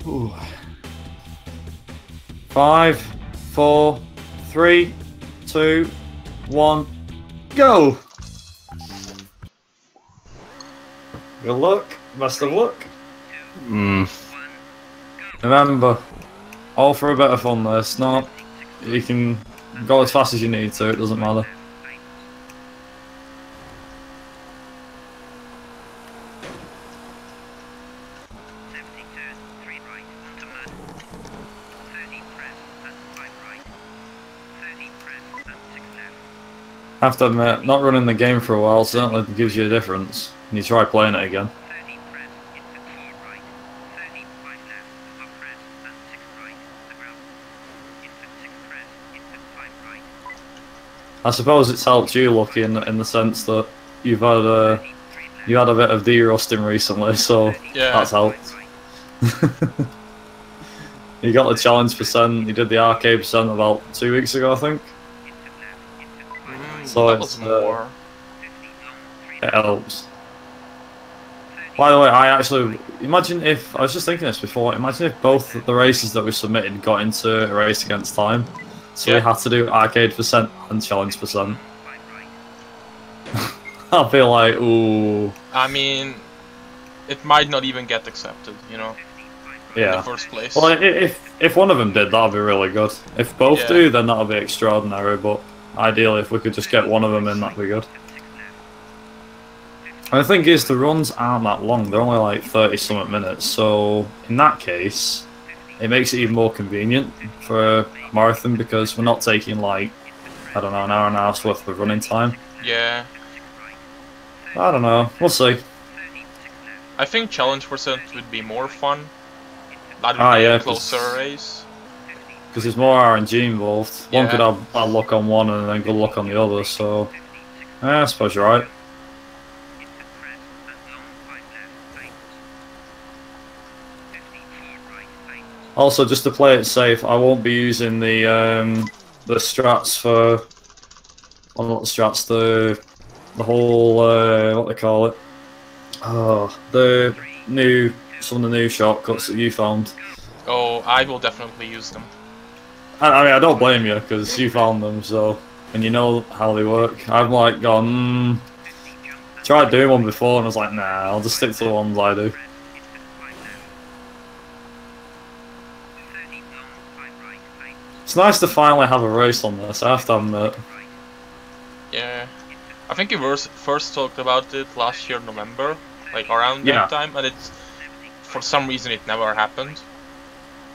Ooh. 5, 4, 3, 2, 1, go! Good luck. Best of luck. Remember, all for a bit of fun there. It's not... You can go as fast as you need to, it doesn't matter. I have to admit, not running the game for a while certainly gives you a difference. And you try playing it again. I suppose it's helped you, Lucky, in the sense that you've had a bit of de-rusting recently, so yeah, that's helped. You got the challenge percent. You did the arcade percent about 2 weeks ago, I think. So that was more. It helps. By the way, I actually imagine if I was just thinking this before. Imagine if both the races that we submitted got into a race against time. So we had to do arcade percent and challenge percent. I feel like, ooh. I mean, it might not even get accepted, you know. Yeah. In the first place. Well, if one of them did, that'd be really good. If both do, then that'll be extraordinary. But ideally, if we could just get one of them in, that'd be good. And the thing is, the runs aren't that long. They're only like 30-something minutes. So in that case, it makes it even more convenient for a marathon because we're not taking like, I don't know, an hour and a half's worth of running time. Yeah. I don't know. We'll see. I think challenge percent would be more fun. That would be a closer race. Because there's more RNG involved. One could have bad luck on one and then good luck on the other, so... I suppose you're right. Also, just to play it safe, I won't be using the strats for... Well, not the strats, the whole, what they call it. Oh, some of the new shortcuts that you found. Oh, I will definitely use them. I mean, I don't blame you, because you found them, so... And you know how they work. I've like gone, tried doing one before, and I was like, nah, I'll just stick to the ones I do. It's nice to finally have a race on this, I have to admit. Yeah. I think we first talked about it last year, November, like around that time, and for some reason it never happened.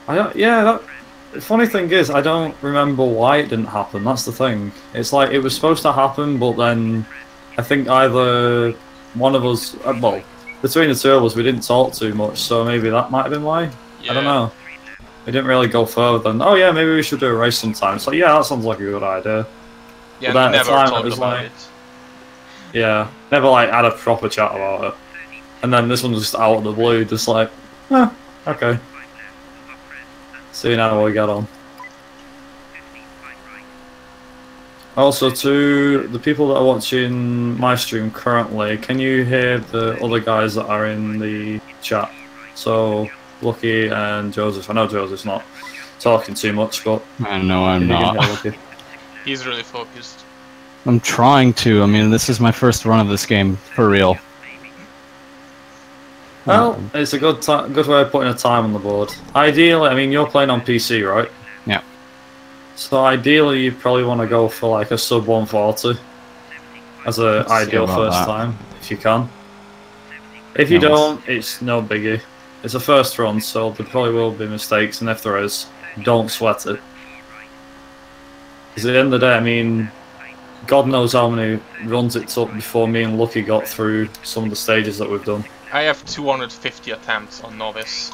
The funny thing is, I don't remember why it didn't happen, that's the thing. It's like, it was supposed to happen, but then I think either one of us, well, between the two of us, we didn't talk too much, so maybe that might have been why? Yeah. I don't know. We didn't really go further than, oh yeah, maybe we should do a race sometime. It's like, yeah, that sounds like a good idea. Yeah, but never talked about it. Yeah, never like had a proper chat about it. And then this one was just out of the blue, just like, okay. See now we get on. Also, to the people that are watching my stream currently, can you hear the other guys that are in the chat? So, Lucky and Josef. I know Josef's not talking too much, but... I know I'm not. He's really focused. I'm trying to. I mean, this is my first run of this game, for real. Well, it's a good way of putting a time on the board. Ideally, I mean, you're playing on PC, right? Yeah. So ideally, you probably want to go for like a sub 140 as an ideal first time, if you can. If you don't, it's no biggie. It's a first run, so there probably will be mistakes, and if there is, don't sweat it. Because at the end of the day, I mean, God knows how many runs it took before me and Lucky got through some of the stages that we've done. I have 250 attempts on Novice.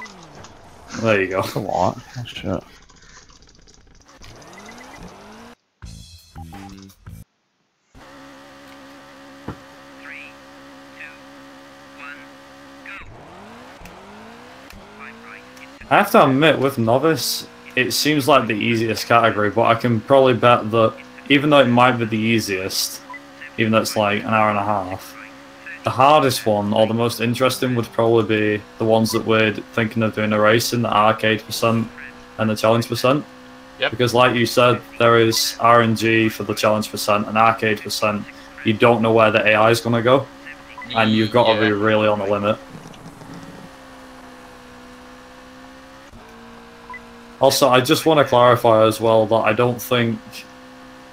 There you go. That's a lot. Oh, shit. I have to admit, with Novice, it seems like the easiest category, but I can probably bet that even though it might be the easiest, even though it's like an hour and a half, The hardest one, or the most interesting, would probably be the ones that we're thinking of doing a race in, the arcade percent and the challenge percent. Yep. Because like you said, there is RNG for the challenge percent and arcade percent. You don't know where the AI is going to go, and you've got to be really on the limit. Also, I just want to clarify as well that I don't think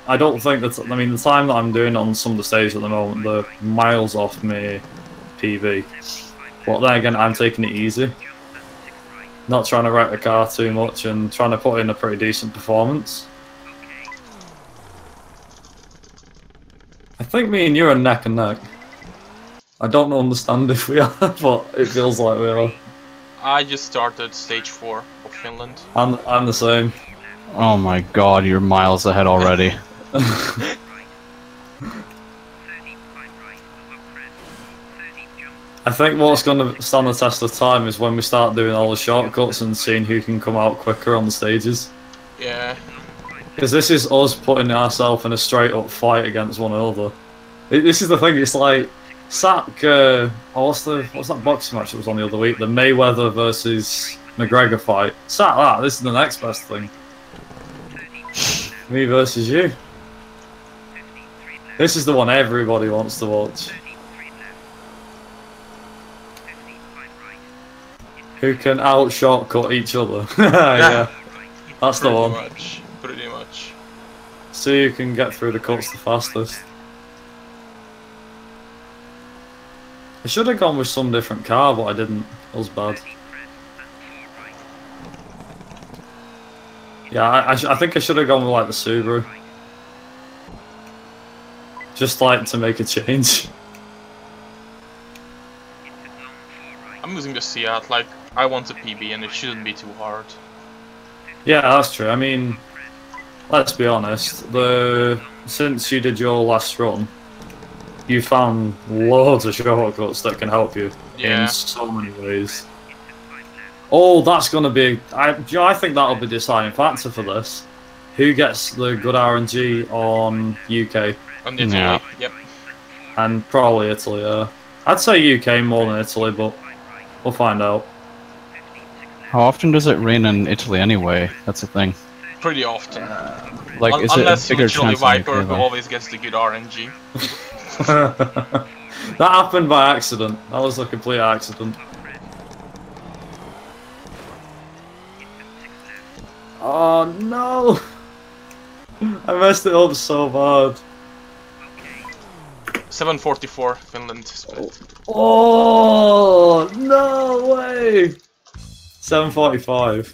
that, I mean, the time that I'm doing on some of the stages at the moment, they're miles off me PB. But then again, I'm taking it easy. Not trying to wreck the car too much and trying to put in a pretty decent performance. I think me and you are neck and neck. I don't understand if we are, but it feels like we are. I just started stage 4 of Finland. I'm the same. Oh my god, you're miles ahead already. I think what's going to stand the test of time is when we start doing all the shortcuts and seeing who can come out quicker on the stages. Yeah. Because this is us putting ourselves in a straight up fight against one another. This is the thing, it's like what's that boxing match that was on the other week? The Mayweather versus McGregor fight. This is the next best thing. Me versus you. This is the one everybody wants to watch. Who can out shortcut each other. Yeah, that's the one. Pretty much. See who can get through the cuts the fastest. I should have gone with some different car, but I didn't. It was bad. Yeah, I think I should have gone with like the Subaru. Just like to make a change. I'm using the Seat, like, I want a PB and it shouldn't be too hard. Yeah, that's true. I mean, let's be honest, since you did your last run, you found loads of shortcuts that can help you in so many ways. Oh, that's going to be... I think that'll be the deciding factor for this. Who gets the good RNG on UK? On Italy, yep. And probably Italy, yeah. I'd say UK more than Italy, but we'll find out. How often does it rain in Italy anyway? That's the thing. Pretty often. Like, is unless it a bigger Chili chance Viper, who always gets the good RNG. That happened by accident. That was a complete accident. Oh no! I messed it up so bad. 744 Finland split. Oh no way! 745.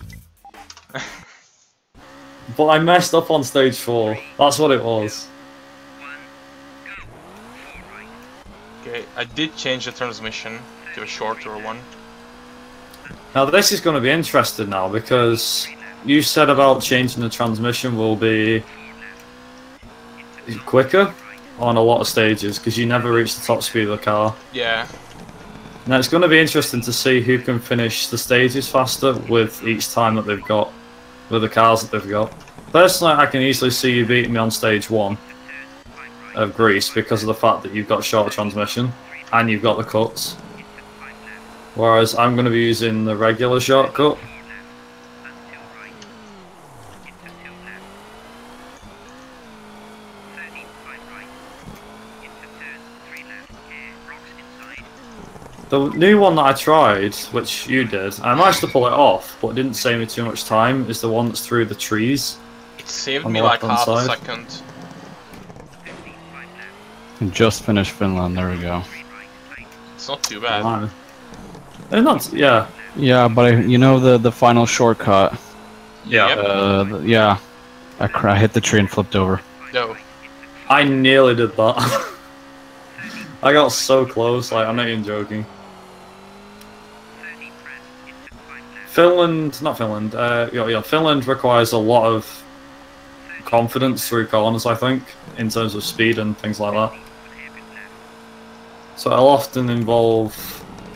But I messed up on stage 4. That's what it was. Okay, I did change the transmission to a shorter one. Now this is going to be interesting now, because you said about changing the transmission will be quicker on a lot of stages because you never reach the top speed of the car. Yeah. Now it's going to be interesting to see who can finish the stages faster with each time that they've got, with the cars that they've got. Personally, I can easily see you beating me on stage 1 of Greece because of the fact that you've got short transmission and you've got the cuts. Whereas I'm going to be using the regular shortcut. The new one that I tried, which you did, I managed to pull it off, but it didn't save me too much time, is the one that's through the trees. It saved me like half a second. Just finished Finland, there we go. It's not too bad. It's not, yeah. Yeah, but you know the final shortcut? Yeah. Yeah. I hit the tree and flipped over. No. I nearly did that. I got so close, like, I'm not even joking. Finland requires a lot of confidence through corners, I think, in terms of speed and things like that. So it'll often involve,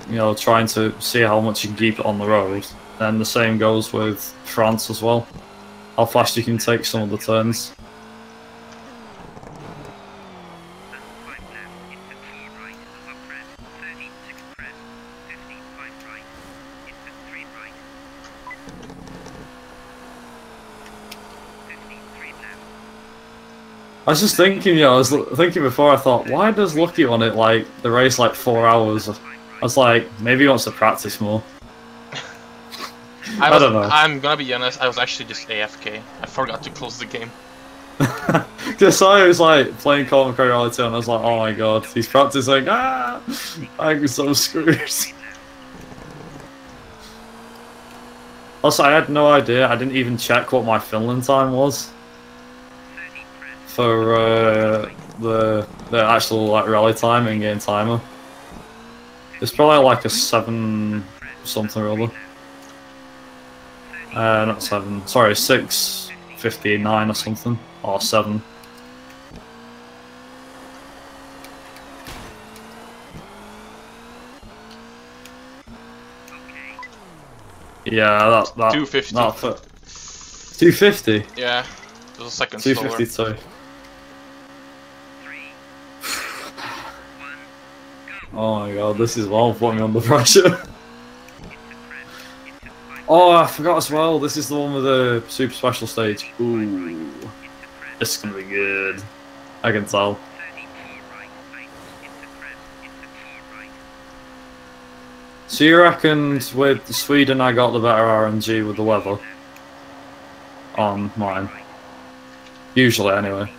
you know, trying to see how much you can keep it on the road. And the same goes with France as well. How fast you can take some of the turns. I was just thinking, you know, I was thinking before, I thought, why does Lucky want it like the race like 4 hours? I was like, maybe he wants to practice more. I don't know. I'm gonna be honest, I was actually just AFK. I forgot to close the game. Just I was like playing Colin McRae Rally 2 and I was like, oh my god, he's practicing, I'm so screwed. Also, I had no idea, I didn't even check what my Finland time was. For the actual like rally time and game timer. It's probably like a 7 something or other. Not 7, sorry, 6:59 or something, or 7. Yeah, that 250. 250? Yeah, it was a second slower. 252. Oh my god, this is well putting me under pressure. Oh, I forgot as well, this is the one with the super special stage. Ooh, this is gonna be good. I can tell. So you reckon with Sweden I got the better RNG with the weather? On mine. Usually anyway.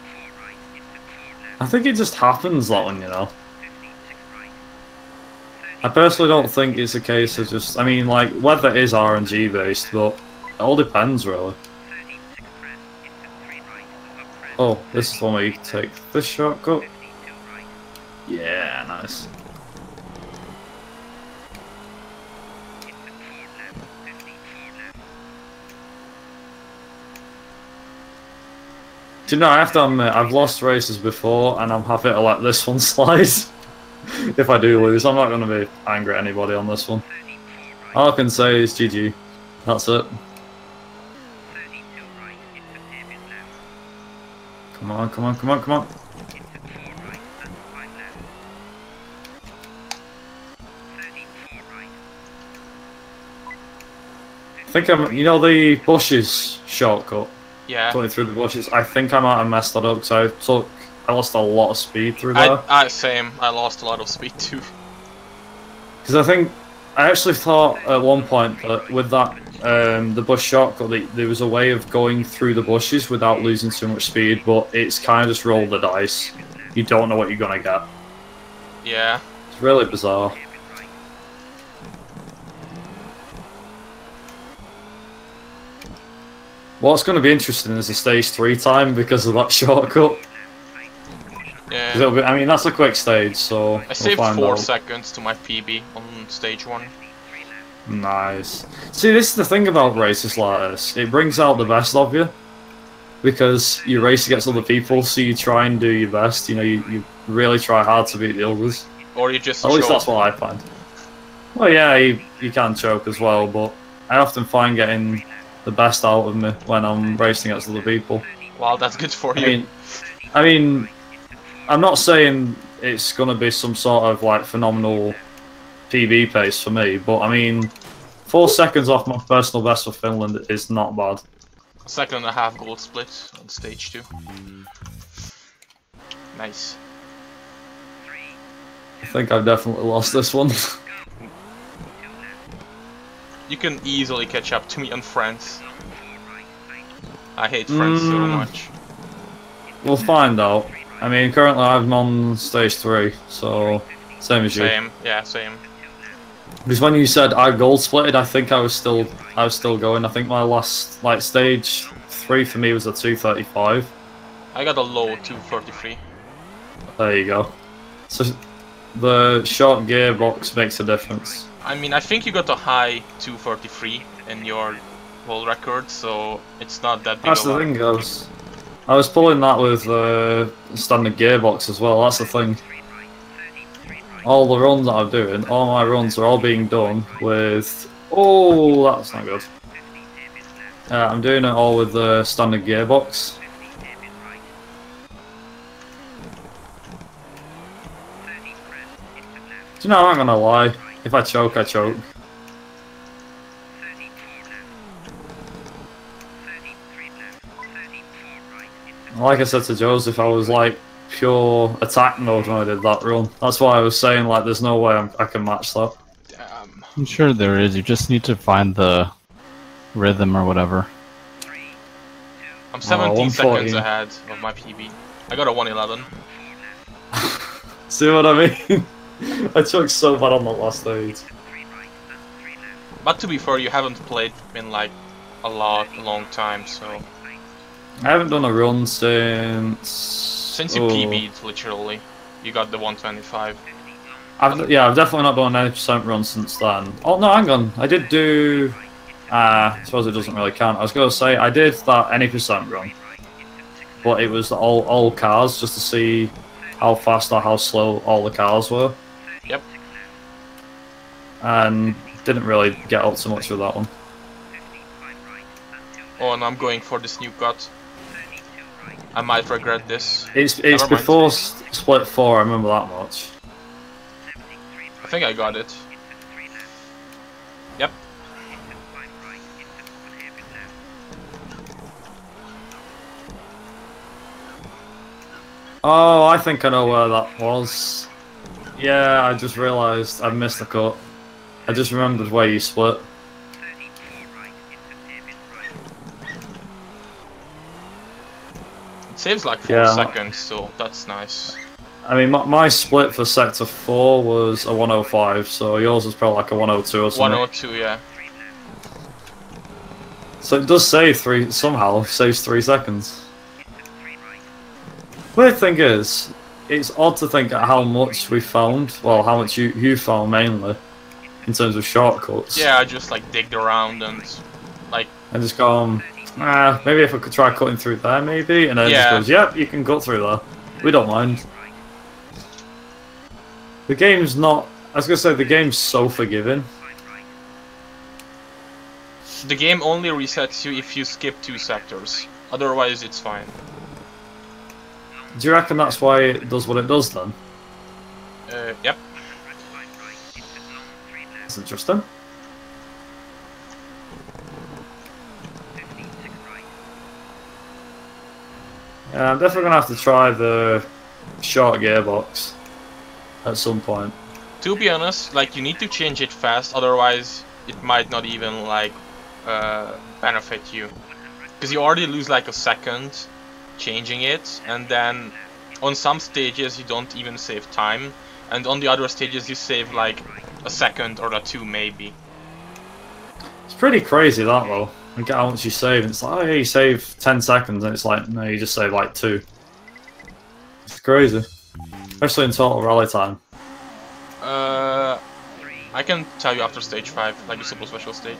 I think it just happens that one, you know. I personally don't think it's a case of just, I mean, like, weather is RNG based, but it all depends, really. Oh, this is the one where you can take this shortcut. Yeah, nice. Do you know, I have to admit, I've lost races before, and I'm happy to let this one slide. If I do lose, I'm not going to be angry at anybody on this one. All I can say is GG. That's it. Come on, come on, come on, come on. I think I'm, you know, the bushes shortcut? Yeah. Going through the bushes. I think I might have messed that up because I lost a lot of speed through there. Same. I lost a lot of speed too. Because I actually thought at one point that with that the bush shortcut, there was a way of going through the bushes without losing too much speed, but it's kind of just roll the dice. You don't know what you're gonna get. Yeah. It's really bizarre. What's going to be interesting is the stage 3 time because of that shortcut. Yeah. I mean, that's a quick stage, so I saved 4 seconds to my PB on stage 1. Nice. See, this is the thing about races like this. It brings out the best of you. Because you race against other people, so you try and do your best. You know, you really try hard to beat the others. Or you just At least that's what I find. Well, yeah, you can choke as well, but I often find getting the best out of me when I'm racing against other people. Wow, that's good for you. I mean, I'm not saying it's going to be some sort of like phenomenal PB pace for me, but I mean, 4 seconds off my personal best for Finland is not bad. 2.5 gold split on stage 2. Nice. I think I've definitely lost this one. You can easily catch up to me on France. I hate France so much. We'll find out. I mean, currently I'm on stage 3, so same as you. Same, yeah, same. Because when you said I gold splitted, I think I was still going. I think my last stage 3 for me was a 2:35. I got a low 2:33. There you go. So the short gearbox makes a difference. I mean, I think you got a high 2:33 in your world record, so it's not that big. That's the thing, I was pulling that with standard gearbox as well. That's the thing. All the runs that I'm doing, all my runs are all being done with... Oh, that's not good. I'm doing it all with the standard gearbox. Do you know, I'm not gonna lie. If I choke, I choke. Like I said to Josef, I was like pure attack mode when I did that run. That's why I was saying like there's no way I can match that. Damn. I'm sure there is. You just need to find the rhythm or whatever. I'm 17 seconds ahead of my PB. I got a 1:11. See what I mean? I took so bad on that last stage. But to be fair, you haven't played in like a long time, so... I haven't done a run since... Since you PB'd, literally. You got the 125. I've definitely not done an 80% run since then. Oh no, hang on. I did do... I suppose it doesn't really count. I was going to say, I did that any percent run. But it was all cars, just to see how fast or how slow all the cars were. Yep. And didn't really get up so much with that one. Oh, and I'm going for this new cut. I might regret this. It's before split 4, I remember that much. I think I got it. Yep. Oh, I think I know where that was. Yeah, I just realised I missed the cut. I just remembered where you split. It saves like 4 seconds, so that's nice. I mean, my split for sector 4 was a 105, so yours was probably like a 102 or something. 102, yeah. So it does save somehow saves 3 seconds. Weird thing is, it's odd to think at how much we found, well, how much you found mainly, in terms of shortcuts. Yeah, I just like digged around and like... And just gone, maybe if I could try cutting through there maybe, and then it just goes, yep, you can cut through there. We don't mind. The game's not, I was going to say, the game's so forgiving. The game only resets you if you skip 2 sectors, otherwise it's fine. Do you reckon that's why it does what it does then? Yep. That's interesting. Yeah, I'm definitely going to have to try the short gearbox at some point. To be honest, like, you need to change it fast, otherwise it might not even like benefit you. Because you already lose like a second changing it, and then on some stages you don't even save time, and on the other stages you save like a second or 2 maybe. It's pretty crazy that though. Look at how much you save, and it's like, oh yeah, you save 10 seconds, and it's like, no, you just save like 2. It's crazy. Especially in total rally time. I can tell you after stage 5, like the super special stage.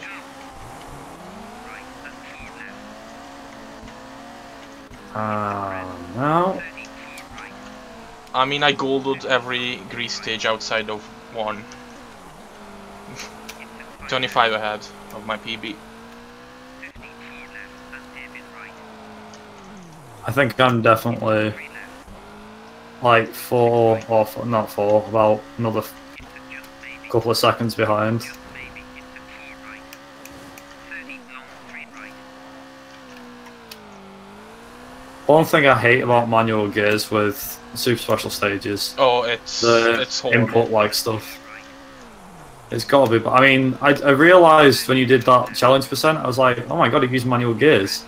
No. I mean, I golded every grease stage outside of 1. 25 ahead of my PB. I think I'm definitely like 4, or not 4, about another couple of seconds behind. One thing I hate about manual gears with super special stages. Oh, it's horrible. Input like stuff. It's gotta be. I mean, I realised when you did that challenge percent, I was like, oh my god, you use manual gears.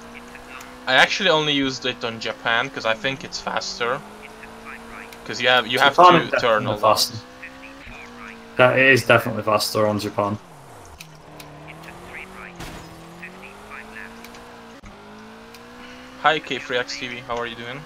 I actually only used it on Japan because I think it's faster. Because you have Japan to turn all faster. That is definitely faster on Japan. Hi K3XTV, how are you doing?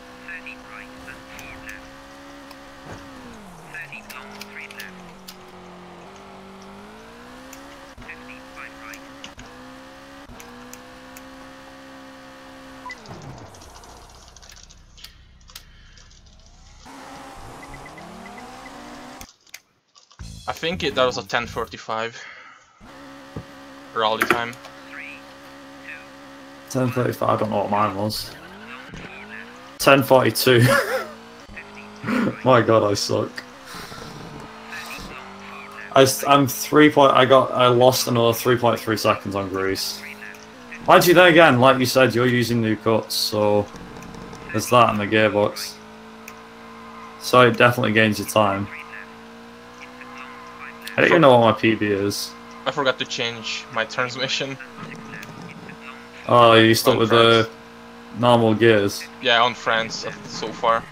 I think that was a 10:45 rally time. 10:35. I don't know what mine was. 10:42. My god, I suck. I'm 3 point. I lost another 3.3 seconds on grease. Mind you, then again, like you said, you're using new cuts, so There's that in the gearbox. So it definitely gains you time. I don't even know what my PB is. I forgot to change my transmission. Oh, you stuck with the normal gears? Yeah, on France so far.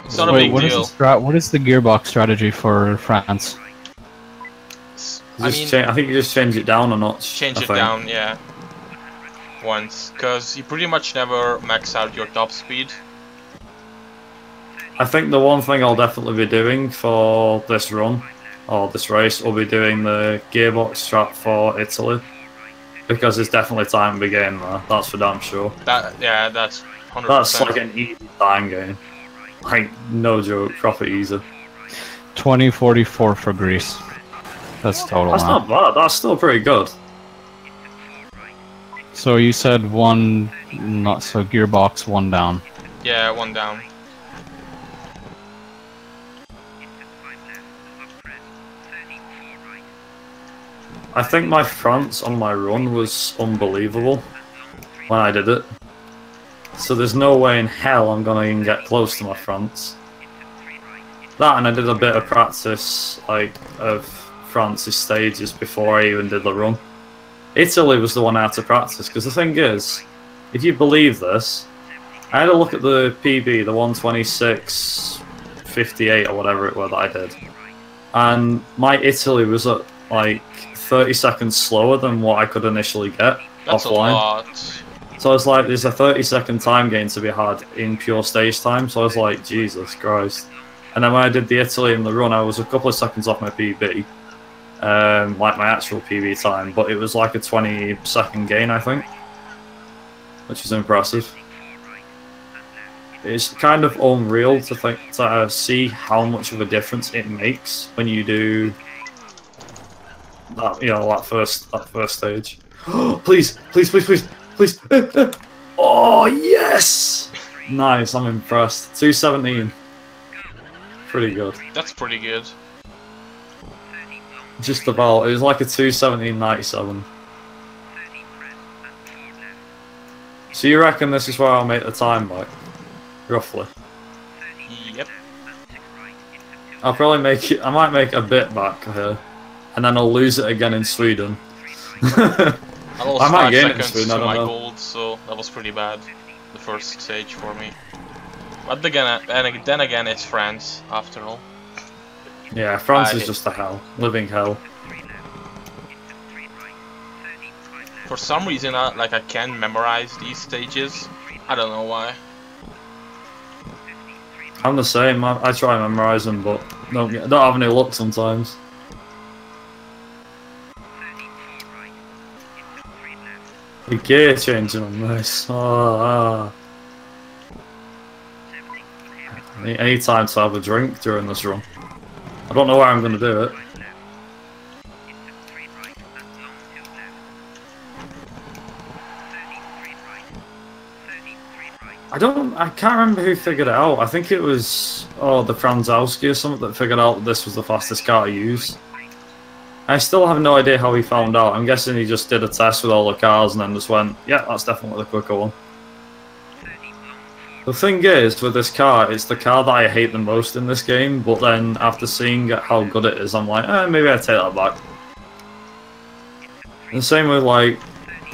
It's not a big deal. What is the gearbox strategy for France? I mean, I think you just change it down a notch. Change it down, yeah. Once, because you pretty much never max out your top speed. I think the one thing I'll definitely be doing for this run, or this race, will be doing the gearbox strat for Italy. Because it's definitely time to be game there, that's for damn sure. Yeah, that's 100%. That's like an easy time game. Like, no joke, proper easy. 2044 for Greece. That's total. That's not bad, that's still pretty good. So you said one, not so gearbox, one down. Yeah, one down. I think my France on my run was unbelievable when I did it. So there's no way in hell I'm gonna even get close to my France. That, and I did a bit of practice like of France's stages before I even did the run. Italy was the one I had to practice, because the thing is, if you believe this, I had a look at the PB, the 126.58 or whatever it was that I did, and my Italy was at like 30 seconds slower than what I could initially get That's offline. A lot. So I was like, there's a 30-second time gain to be had in pure stage time, so I was like, Jesus Christ. And then when I did the Italy in the run, I was a couple of seconds off my PB. Like my actual PB time, but it was like a 20-second gain, I think, which is impressive. It's kind of unreal to see how much of a difference it makes when you do that, you know, that first stage. Please, please, please, please, please! Oh yes! Nice, I'm impressed. 217. Pretty good. That's pretty good. Just about. It was like a 217.97. So you reckon this is where I'll make the time back? Roughly. Yep. I'll probably make it. I might make a bit back here, and then I'll lose it again in Sweden. I lost I might 5 gain it in seconds Sweden, to I don't my know. gold, so that was pretty bad. The first stage for me. But then again, it's France after all. Yeah, France is just a hell, living hell. For some reason, I can memorize these stages. I don't know why. I'm the same. I try and memorise them, but don't have any luck sometimes. The gear changing on this. I need time to have a drink during this run. I don't know where I'm going to do it. I can't remember who figured it out. I think it was the Franzowski or something that figured out that this was the fastest car to use. I still have no idea how he found out. I'm guessing he just did a test with all the cars and then just went, yeah, that's definitely the quicker one. The thing is, with this car, it's the car that I hate the most in this game, but then after seeing how good it is, I'm like, maybe I take that back. And the same with, like,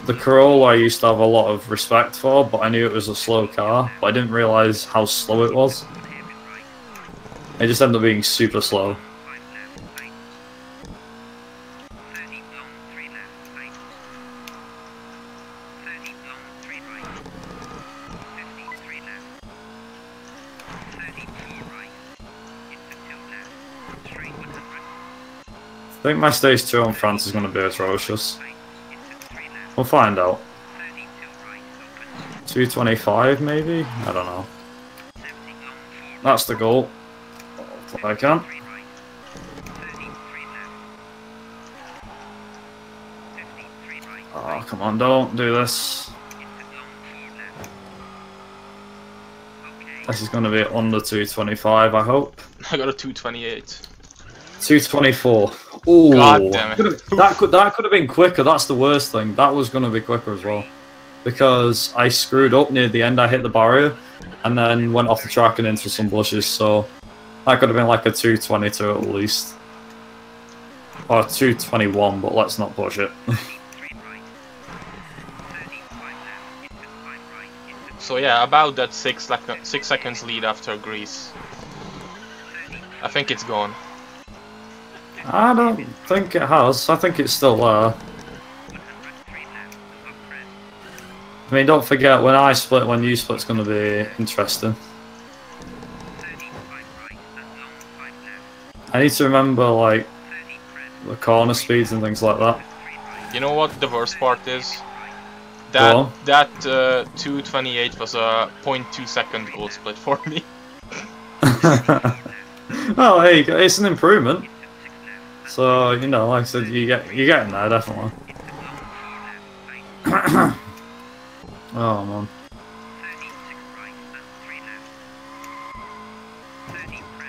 the Corolla I used to have a lot of respect for, but I knew it was a slow car, but I didn't realise how slow it was. It just ended up being super slow. I think my stage 2 on France is going to be atrocious. We'll find out. 225 maybe? I don't know. That's the goal. If I can. Oh, come on, don't do this. This is going to be under 225, I hope. I got a 228. 224. Ooh. God damn it. That could have been quicker. That's the worst thing. That was going to be quicker as well. because I screwed up near the end. I hit the barrier and then went off the track and into some bushes, so that could have been like a 222 at least. Or 221, but let's not push it. So yeah, about that 6 seconds lead after Greece. I think it's gone. I don't think it has. I think it's still there. I mean, don't forget, when I split, when you split's going to be interesting. I need to remember, like, the corner speeds and things like that. You know what the worst part is? That 228 was a 0.2 second gold split for me. Oh, hey, it's an improvement. So, you know, like I said, you're getting there, definitely. Oh, man.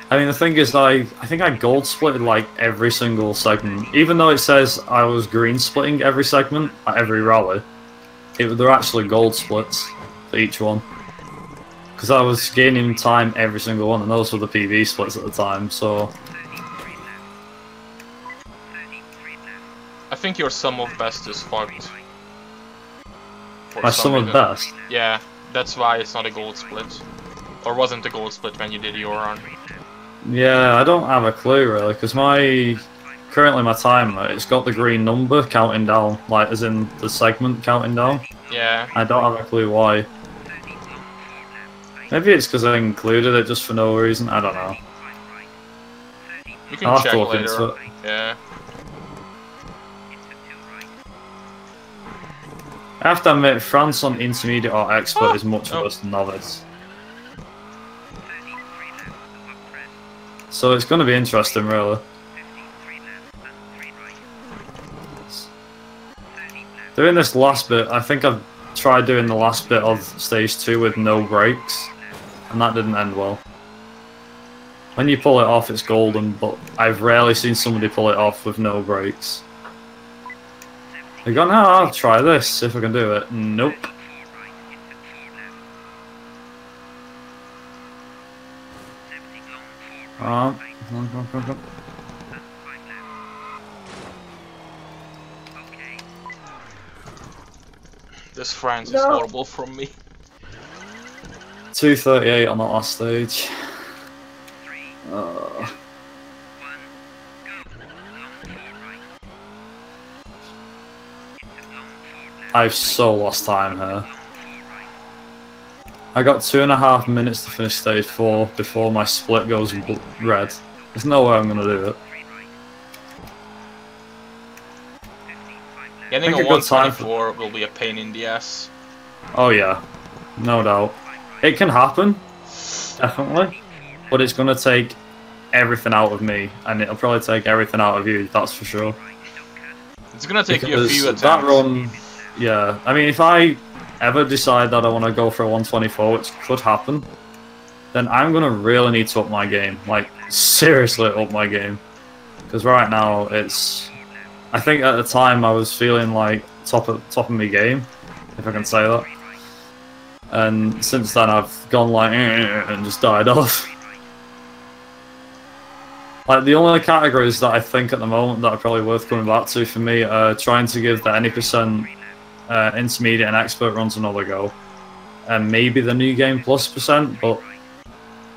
I mean, the thing is, I think I gold splitted like every single segment. Even though it says I was green splitting every segment, at every rally, they're actually gold splits for each one. Because I was gaining time every single one, and those were the PB splits at the time, so... I think your sum of best is fucked. My sum of best? Yeah, that's why it's not a gold split. Or wasn't a gold split when you did your run. Yeah, I don't have a clue really, because currently my timer, it's got the green number counting down, like as in the segment counting down. Yeah. I don't have a clue why. Maybe it's because I included it just for no reason, I don't know. You can I'll check have to look later. into it. Yeah. I have to admit, France on intermediate or expert is much worse than novice. So it's going to be interesting, really. Doing this last bit, I think I've tried doing the last bit of stage 2 with no brakes, and that didn't end well. When you pull it off, it's golden, but I've rarely seen somebody pull it off with no brakes. They go, no, I'll try this, see if I can do it. Nope. Come on. This France is horrible from me. 238 on that last stage. I've so lost time here. I got 2.5 minutes to finish stage 4 before my split goes red. There's no way I'm gonna do it. Getting a 124 will be a pain in the ass. Oh yeah, no doubt. It can happen, definitely, but it's gonna take everything out of me, and it'll probably take everything out of you, that's for sure. It's gonna take you a few attempts. That run, yeah, I mean, if I ever decide that I want to go for a 124, which could happen, then I'm gonna really need to up my game, like seriously up my game, because right now it's, I think at the time I was feeling like top of my game, if I can say that, and since then I've gone like and just died off. Like the only categories that I think at the moment that are probably worth coming back to for me are trying to give the any percent intermediate and expert runs another go, and maybe the new game plus %, but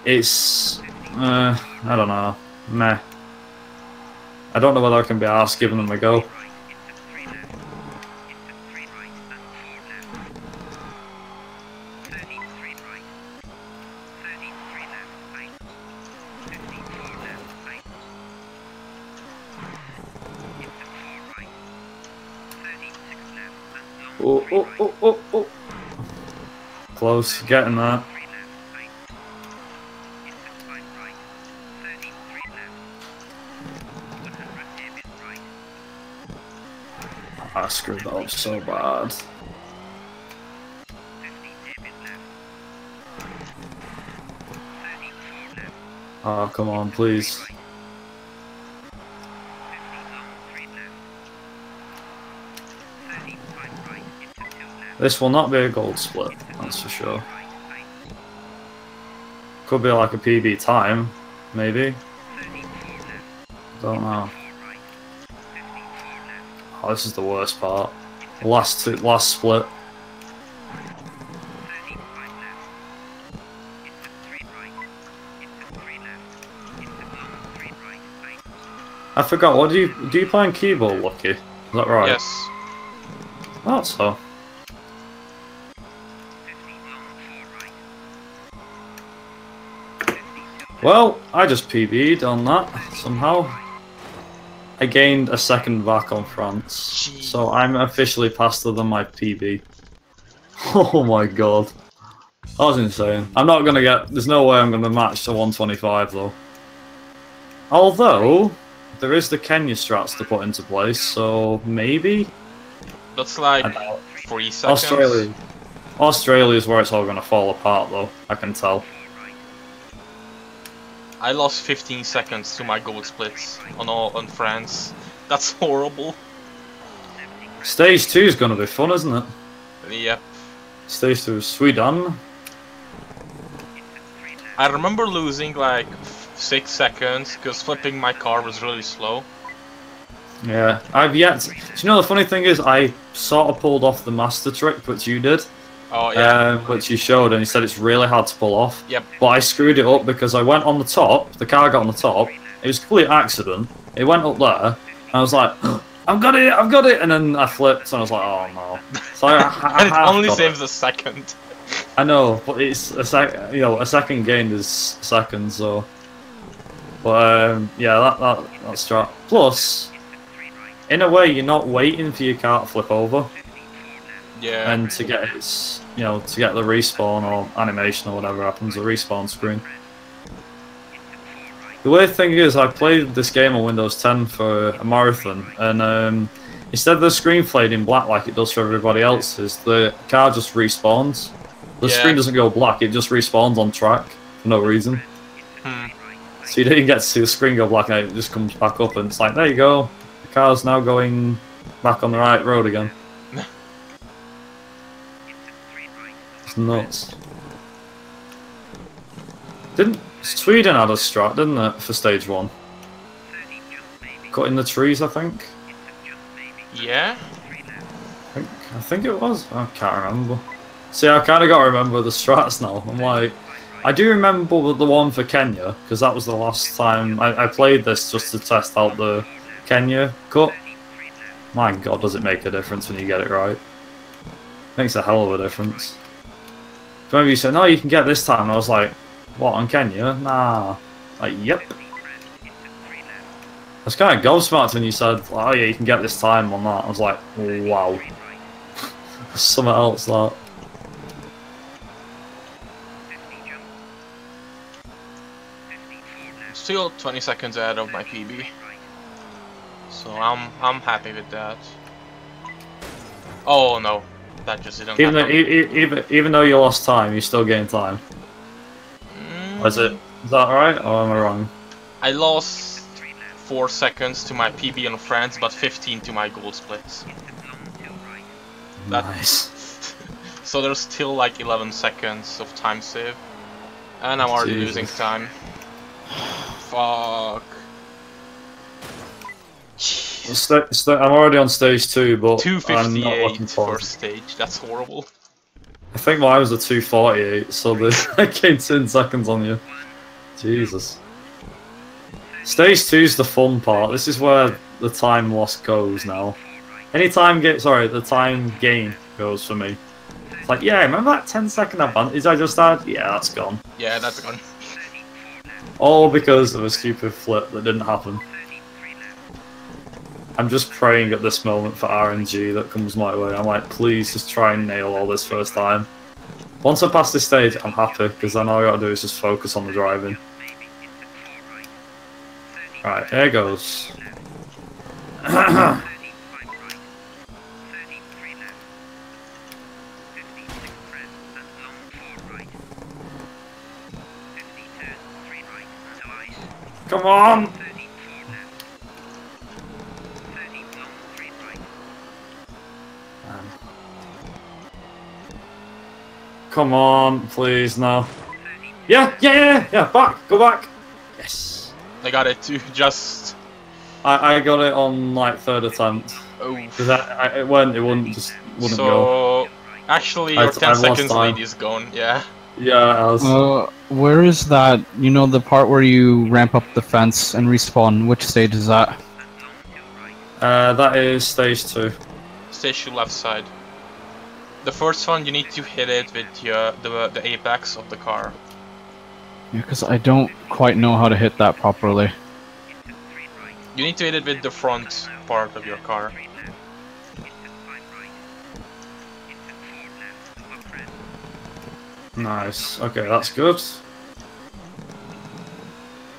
it's I don't know, meh. I don't know whether I can be asked giving them a go. Oh. Close, getting that. I screwed that up so bad. Oh, come on, please. This will not be a gold split, that's for sure. Could be like a PB time, maybe. Don't know. Oh, this is the worst part. Last split. I forgot. What do you play on keyboard, Lucky? Is that right? Yes. Oh, so. Well, I just PB'd on that somehow. I gained a second back on France, Jeez. so I'm officially faster than my PB. Oh my god. That was insane. I'm not gonna get... There's no way I'm gonna match the 125 though. Although, there is the Kenya strats to put into place, so maybe? That's like 3 seconds. Australia is where it's all gonna fall apart though, I can tell. I lost 15 seconds to my gold splits on France. That's horrible. Stage 2 is gonna be fun, isn't it? Yep. Stage 2 is Sweden. I remember losing like 6 seconds because flipping my car was really slow. Yeah, I've yet... Do you know the funny thing is, I sort of pulled off the master trick, which you did. Oh yeah. Which you showed, and he said it's really hard to pull off. Yep. But I screwed it up because I went on the top, the car got on the top, it was a complete accident, it went up there, and I was like, I've got it, and then I flipped, and I was like, oh no. So And it only saves a second. I know, but it's a second gained is seconds, so... But yeah, that's strat. Plus, in a way, you're not waiting for your car to flip over. Yeah. And to get its, to get the respawn or animation or whatever happens, the respawn screen. The weird thing is, I played this game on Windows 10 for a marathon, and instead of the screen fading black like it does for everybody else's, the car just respawns. The screen doesn't go black; it just respawns on track for no reason. So you don't even get to see the screen go black, and it just comes back up, and it's like, there you go, the car's now going back on the right road again. It's nuts. Sweden had a strat, didn't it, for stage 1? Cut in the trees, I think. Yeah. I think it was. I can't remember. See, I kind of got to remember the strats now. I'm like, I do remember the one for Kenya because that was the last time I played this just to test out the Kenya cut. My God, does it make a difference when you get it right? Makes a hell of a difference. Remember you said, no, you can get this time, and I was like, what, on Kenya? Nah. Like, yep. I was kind of gobsmacked when you said, oh yeah, you can get this time on that. I was like, wow. Something else, that. Still 20 seconds ahead of my PB. So I'm happy with that. Oh no. That just didn't happen. Even though you lost time, you still gain time. Is that right, or am I wrong? I lost 4 seconds to my PB on France, but 15 to my gold splits. Nice. So there's still like 11 seconds of time save. And I'm already losing time. Fuck. I'm already on stage 2, but 258 I'm not looking first stage. That's horrible. I think mine was a 248, so I gained 10 seconds on you. Jesus. Stage 2 is the fun part. This is where the time loss goes now. The time gain goes for me. It's like, yeah, remember that 10-second advantage I just had? Yeah, that's gone. Yeah, that's gone. All because of a stupid flip that didn't happen. I'm just praying at this moment for RNG that comes my way. I'm like, please just try and nail all this first time. Once I pass this stage, I'm happy, because then all I gotta do is just focus on the driving. Right, here goes. Come on! Come on, please, no. Yeah, back, go back. Yes. I got it too, just... I got it on like 3rd attempt. Oh. Because it wouldn't go. So, actually your 10 seconds lead is gone, yeah. Yeah, it was. Where is that, you know, the part where you ramp up the fence and respawn? Which stage is that? That is stage 2. Stage 2 left side. The first one, you need to hit it with the apex of the car. Yeah, because I don't quite know how to hit that properly. You need to hit it with the front part of your car. Nice. Okay, that's good.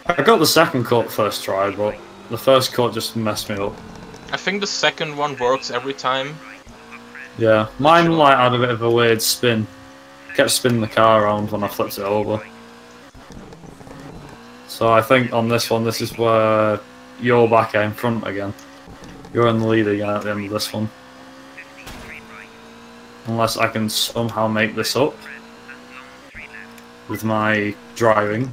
I got the second cut first try, but the first cut just messed me up. I think the second one works every time. Yeah, mine like had a bit of a weird spin. Kept spinning the car around when I flipped it over. So I think on this one, this is where you're back in front again. You're in the lead again at the end of this one. Unless I can somehow make this up with my driving.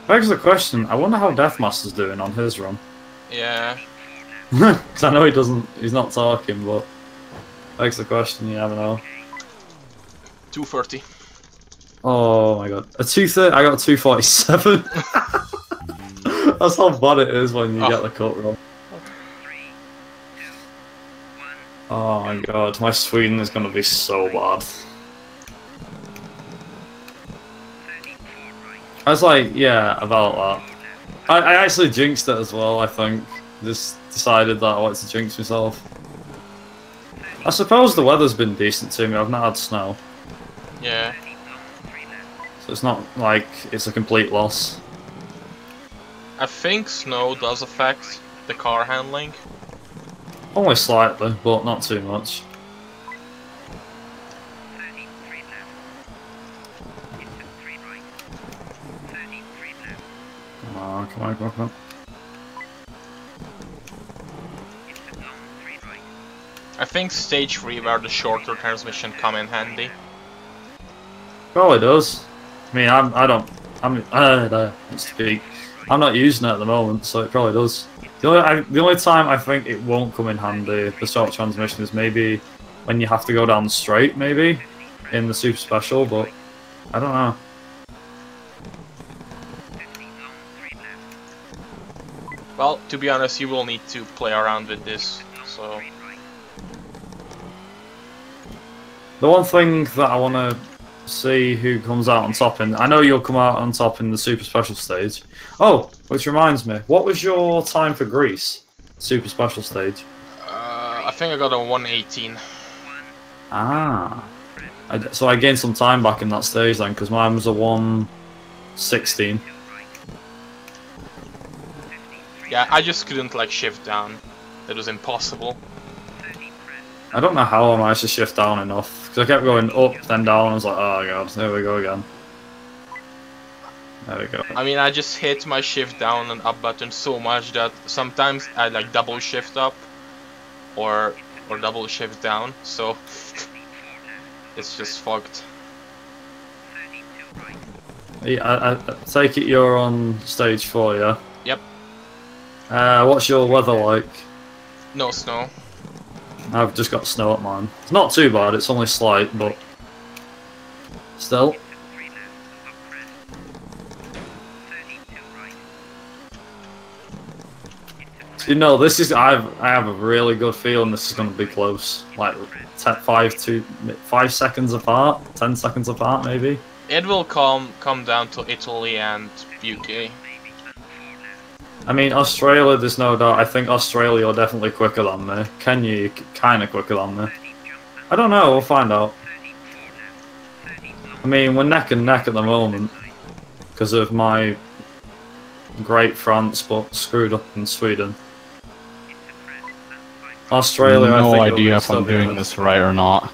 Begs the question, I wonder how Deathmaster's doing on his run. Yeah. Because I know he's not talking, but begs the question, you never know. 230. Oh my god. A 230, I got a 247. That's how bad it is when you get the cut wrong. Oh my god, my Sweden is going to be so bad. I was like, yeah, about that. I actually jinxed it as well, I think. Just decided that I wanted to jinx myself. I suppose the weather's been decent to me, I've not had snow. Yeah. So it's not like it's a complete loss. I think snow does affect the car handling. Only slightly, but not too much. Oh, come on, come on. I think stage 3 where the shorter transmission come in handy. Probably does. I mean, I don't speak. I'm not using it at the moment, so it probably does. The only time I think it won't come in handy, the short transmission, is maybe when you have to go down straight, maybe, in the Super Special, but I don't know. Well, to be honest, you will need to play around with this, so... The one thing that I want to see who comes out on top in... I know you'll come out on top in the Super Special stage. Oh, which reminds me, what was your time for Greece? Super Special stage? I think I got a 118. Ah. So I gained some time back in that stage then, because mine was a 116. Yeah, I just couldn't like shift down. It was impossible. I don't know how I managed to shift down enough, because I kept going up, then down, I was like, oh god, there we go again. There we go. I mean, I just hit my shift down and up button so much that sometimes I like double shift up, or double shift down, so it's just fucked. Yeah, I take it you're on stage 4, yeah? Yep. What's your weather like? No snow. I've just got snow at mine. It's not too bad, it's only slight, but still. You know, this is I have a really good feeling this is going to be close. Like 5 seconds apart, 10 seconds apart, maybe. It will come down to Italy and UK. I mean, Australia, there's no doubt. I think Australia are definitely quicker than me. Kenya, kind of quicker than me. I don't know, we'll find out. I mean, we're neck and neck at the moment because of my great France, but screwed up in Sweden. Australia, no I think idea if I'm doing this right or not.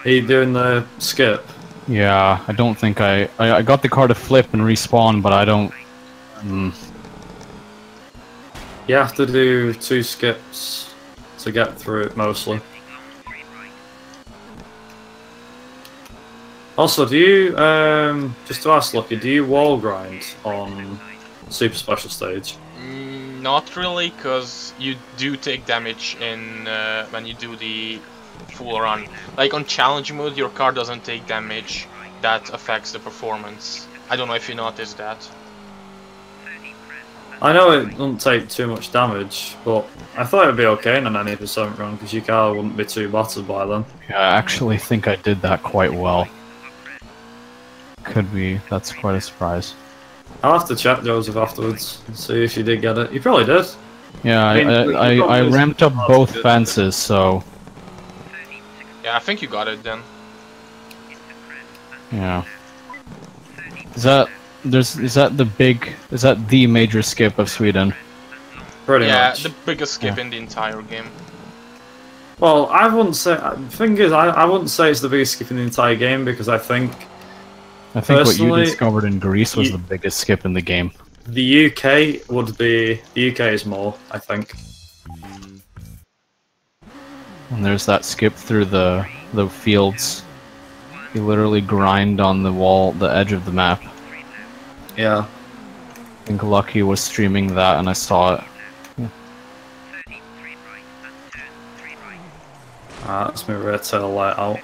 Are you doing the skip? Yeah, I don't think I got the car to flip and respawn, but I don't... You have to do 2 skips to get through it mostly. Also, do you, just to ask Lucky, do you wall grind on Super Special Stage? Not really, because you do take damage in when you do the full run. Like on challenge mode, your car doesn't take damage. That affects the performance. I don't know if you noticed that. I know it doesn't take too much damage, but I thought it'd be okay in an 90% run because your car wouldn't be too battered by then. Yeah, I actually think I did that quite well. Could be. That's quite a surprise. I'll have to check Josef afterwards and see if you did get it. You probably did. Yeah, I ramped up both fences, so... Yeah, I think you got it then. Yeah. Is that the major skip of Sweden? Pretty much. Yeah, the biggest skip in the entire game. Well, I wouldn't say. The thing is, I wouldn't say it's the biggest skip in the entire game because I think what you discovered in Greece was the biggest skip in the game. The UK would be. The UK is more, I think. And there's that skip through the fields. You literally grind on the wall, the edge of the map. Yeah. I think Lucky was streaming that and I saw it. That's my rear tail light out.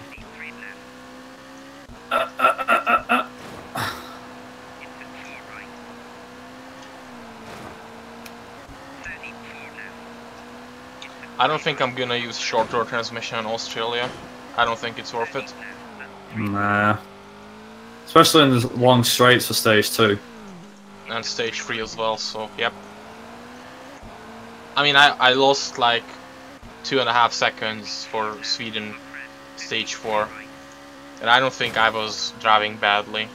I don't think I'm gonna use short door transmission in Australia. I don't think it's worth it. Nah. Especially in the long straights for stage 2. And stage 3 as well, so yep. I mean, I lost like 2.5 seconds for Sweden stage 4. And I don't think I was driving badly.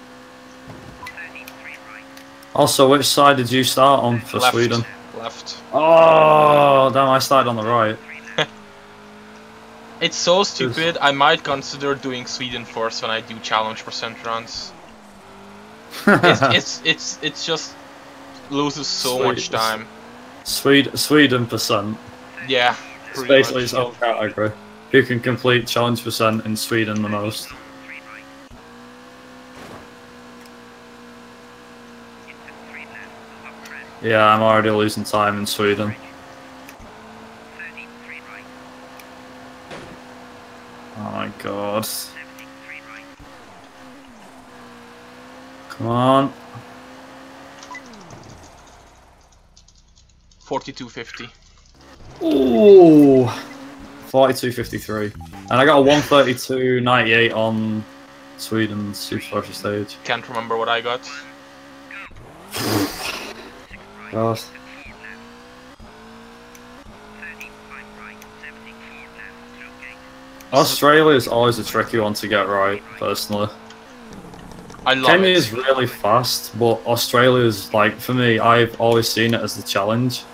Also, which side did you start on for Left. Sweden? Left. Oh, damn, I started on the right. It's so stupid, I might consider doing Sweden first when I do challenge percent runs. It's just loses so much time. Sweden percent. Yeah. It's basically its own category. Who can complete challenge percent in Sweden the most? Yeah, I'm already losing time in Sweden. Oh my god. Come on. 42.50. Ooh. 42.53. And I got a 132.98 on Sweden's Super Special Stage. Can't remember what I got. God. Australia is always a tricky one to get right, personally. I love Kenya it. is really fast, but Australia is, like, for me, I've always seen it as the challenge.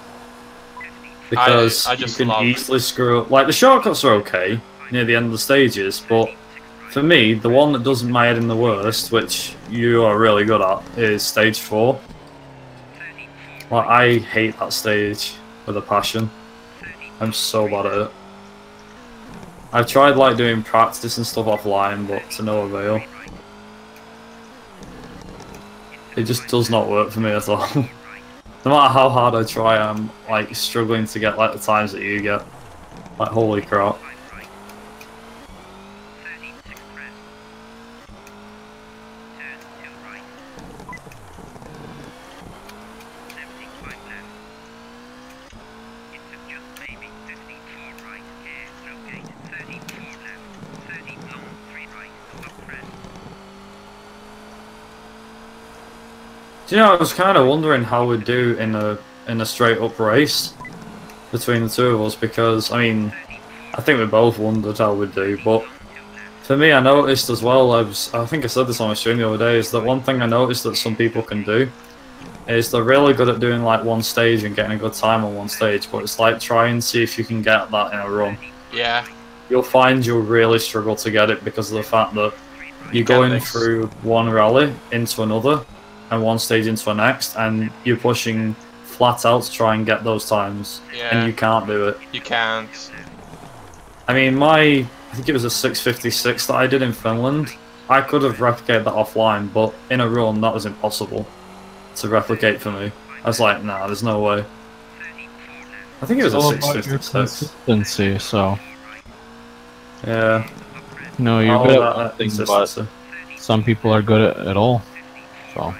Because I just you can love easily screw up. Like, the shortcuts are okay near the end of the stages, but for me, the one that does my head in the worst, which you are really good at, is stage 4. Like, I hate that stage with a passion. I'm so bad at it. I've tried, like, doing practice and stuff offline, but to no avail. It just does not work for me at all. No matter how hard I try, I'm, like, struggling to get, like, the times that you get. Like, holy crap. Do you know, I was kind of wondering how we'd do in a straight up race between the two of us, because I mean, I think we both wondered how we'd do. But for me, I noticed as well. I think I said this on my stream the other day. Is that one thing I noticed that some people can do is they're really good at doing like one stage and getting a good time on one stage, but it's like try and see if you can get that in a run. Yeah. You'll find you'll really struggle to get it because of the fact that you're going through one rally into another and one stage into the next, and you're pushing flat out to try and get those times, and you can't do it. You can't. I mean, I think it was a 6:56 that I did in Finland. I could have replicated that offline, but in a run, that was impossible to replicate for me. I was like, nah, there's no way. I think it was a 6:56. Consistency, so. Yeah. No, you're good at one thing, but some people are good at it all. So. I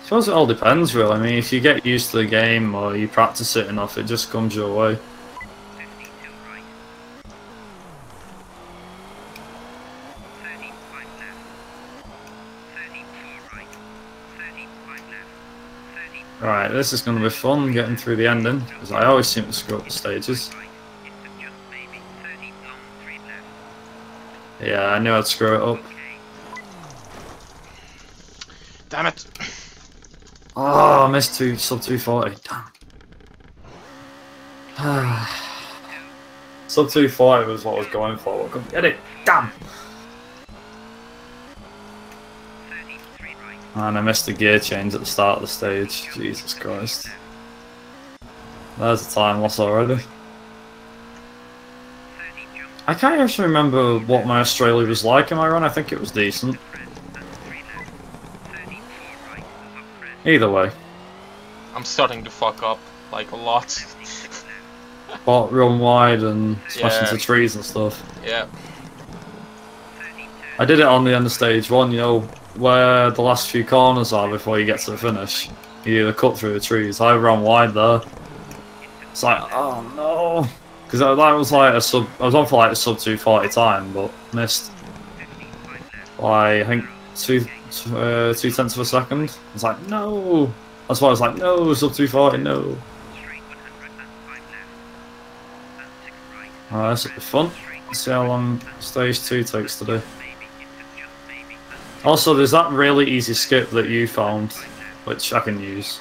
suppose it all depends, really. I mean, if you get used to the game or you practice it enough, it just comes your way. Right, this is going to be fun getting through the ending, because I always seem to screw up the stages. Yeah, I knew I'd screw it up. Damn it! Oh, I missed sub 240. Damn. Sub 240 was what I was going for. I couldn't get it. Damn! And I missed the gear change at the start of the stage. Jesus Christ. There's a time loss already. I can't actually remember what my Australia was like in my run. I think it was decent. Either way. I'm starting to fuck up, like, a lot. But run wide and smash into trees and stuff. Yeah. I did it on the end of stage 1, you know, where the last few corners are before you get to the finish. You either cut through the trees. I ran wide there. It's like, oh no. Because that was like a sub. I was on for like a sub 240 time, but missed by I think 2/10 of a second. I was like, no. That's why I was like, no, sub 240, no. Alright, this will be fun. Let's see how long stage 2 takes to do. Also, there's that really easy skip that you found, which I can use.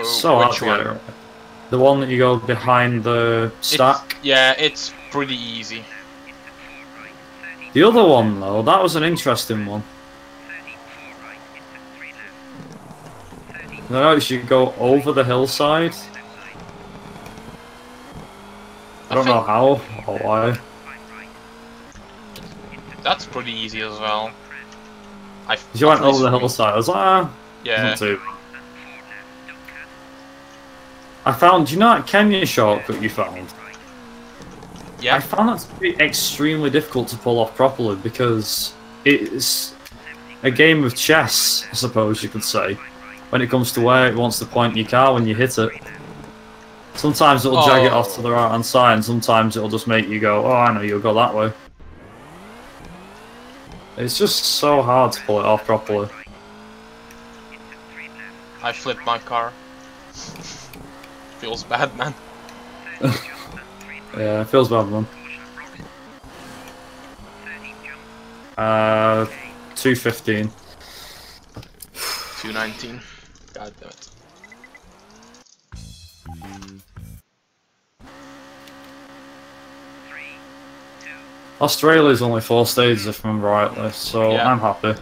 So hard to get it right. The one that you go behind the stack? It's pretty easy. The other one, though, that was an interesting one. I noticed you go over the hillside. I don't know how or why. That's pretty easy as well. You went over the hillside, I was like, ah, yeah. not too bad. I found, do you know that Kenya shortcut you found? Yeah. I found that to be extremely difficult to pull off properly because it's a game of chess, I suppose you could say, when it comes to where it wants to point your car when you hit it. Sometimes it'll jag it off to the right hand side, and sometimes it'll just make you go, oh, I know you'll go that way. It's just so hard to pull it off properly. I flipped my car. Feels bad, man. Yeah, it feels bad, man. 215. 219. God damn it. Australia's only 4 stages if I remember rightly, so yeah. I'm happy.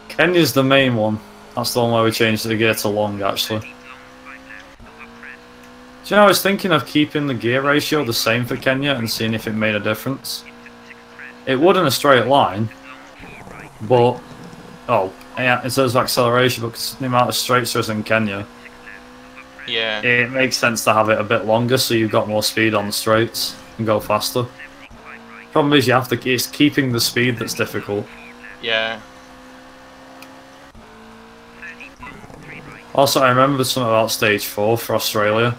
Kenya's the main one. That's the one where we changed the gear to long, actually. Do you know, I was thinking of keeping the gear ratio the same for Kenya and seeing if it made a difference. It would in a straight line, but... Oh, yeah, it says acceleration, but the amount of straights there is in Kenya. Yeah. It makes sense to have it a bit longer so you've got more speed on the straights and go faster. Problem is, it's keeping the speed that's difficult. Yeah. Also, I remember something about stage 4 for Australia.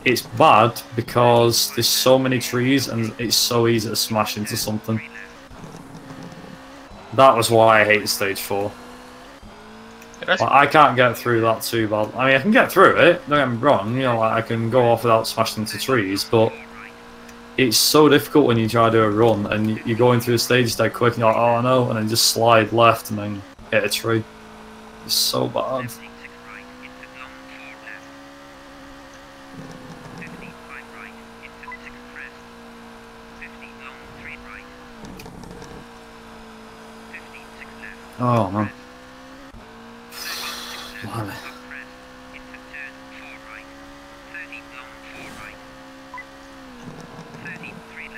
It's bad because there's so many trees and it's so easy to smash into something. That was why I hate stage 4. But I can't get through that too bad. I mean, I can get through it, don't get me wrong, you know, like I can go off without smashing into trees, but it's so difficult when you try to do a run and you're going through the stages dead quick and you're like, oh no, and then just slide left and then hit a tree. It's so bad. Oh man. Blimey.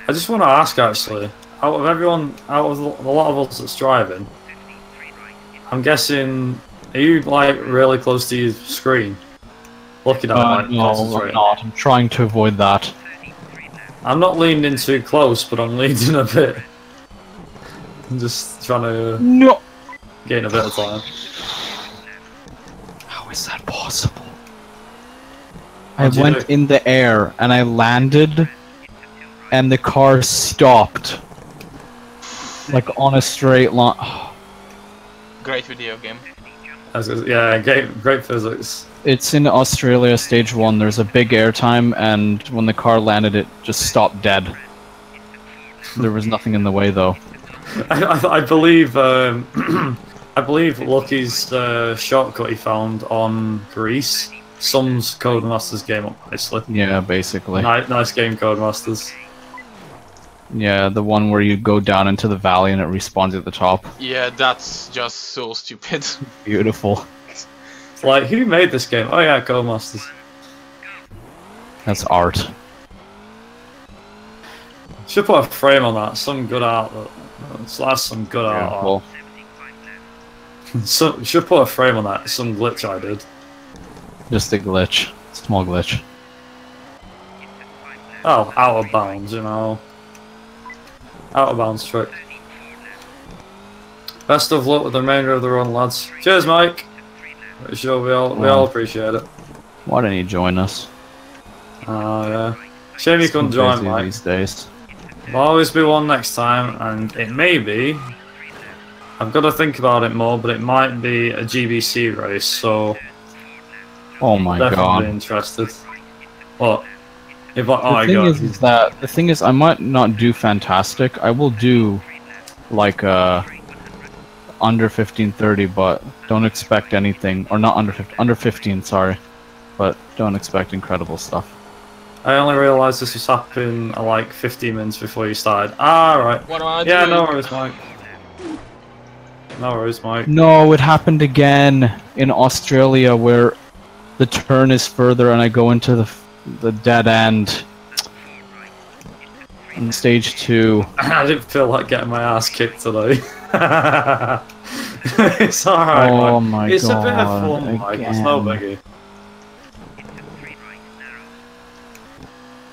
I just want to ask actually, out of a lot of us that's driving, I'm guessing, are you like really close to your screen? Looking at it like no, I'm not. I'm trying to avoid that. I'm not leaned in too close, but I'm leaned in a bit. I'm just trying to gain a bit of time. How is that possible? I went in the air and I landed, and the car stopped, like on a straight line. Great video game. Yeah, great physics. It's in Australia, stage 1. There's a big airtime, and when the car landed, it just stopped dead. There was nothing in the way, though. I believe I believe LuckY's shortcut he found on Greece sums Codemasters game up nicely. Yeah, basically. Nice game, Codemasters. Yeah, the one where you go down into the valley and it respawns at the top. Yeah, that's just so stupid. Beautiful. Like, who made this game? Oh yeah, Codemasters. That's art. Should put a frame on that. Some good art. That's some good art. Well, So, should put a frame on that. Some glitch I did. just a glitch. Small glitch. Oh, out of bounds, you know. Out of bounds trick. Best of luck with the remainder of the run, lads. Cheers, Mike. Sure, we all appreciate it. Why didn't you join us? Oh yeah. Shame you couldn't join, Mike. These days. There'll always be one next time, and it may be. I've got to think about it more, but it might be a GBC race. So. Oh my definitely god. interested. What? If The thing is, I might not do fantastic. I will do like under 1530, but don't expect anything, or not under 15, sorry, but don't expect incredible stuff. I only realised this was happening like 15 minutes before you started. Ah, right. What am I yeah, doing? no worries, Mike. No worries, Mike. No, it happened again in Australia where the turn is further and I go into the dead end in stage 2. I didn't feel like getting my ass kicked today. It's alright, oh Mike. My it's god, a bit of fun, Mike. It's no biggie.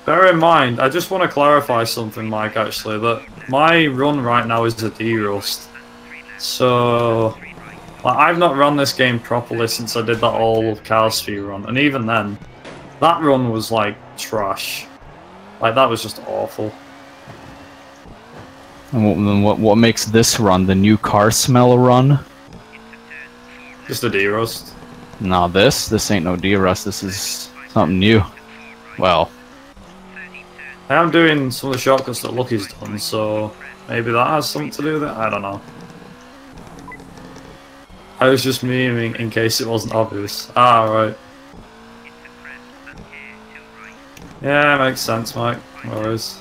Bear in mind, I just want to clarify something, Mike, actually, that my run right now is a D-Rust. So, like, I've not run this game properly since I did that all Chaos Fear run, and even then, that run was, like, trash. Like, that was just awful. And what makes this run the new car smell run? Just a D-Rust. No, this ain't no D-Rust, this is something new. Well, I am doing some of the shortcuts that LuckY's done, so maybe that has something to do with it? I don't know. I was just memeing in case it wasn't obvious. Ah, right. Yeah, makes sense, Mike. No worries.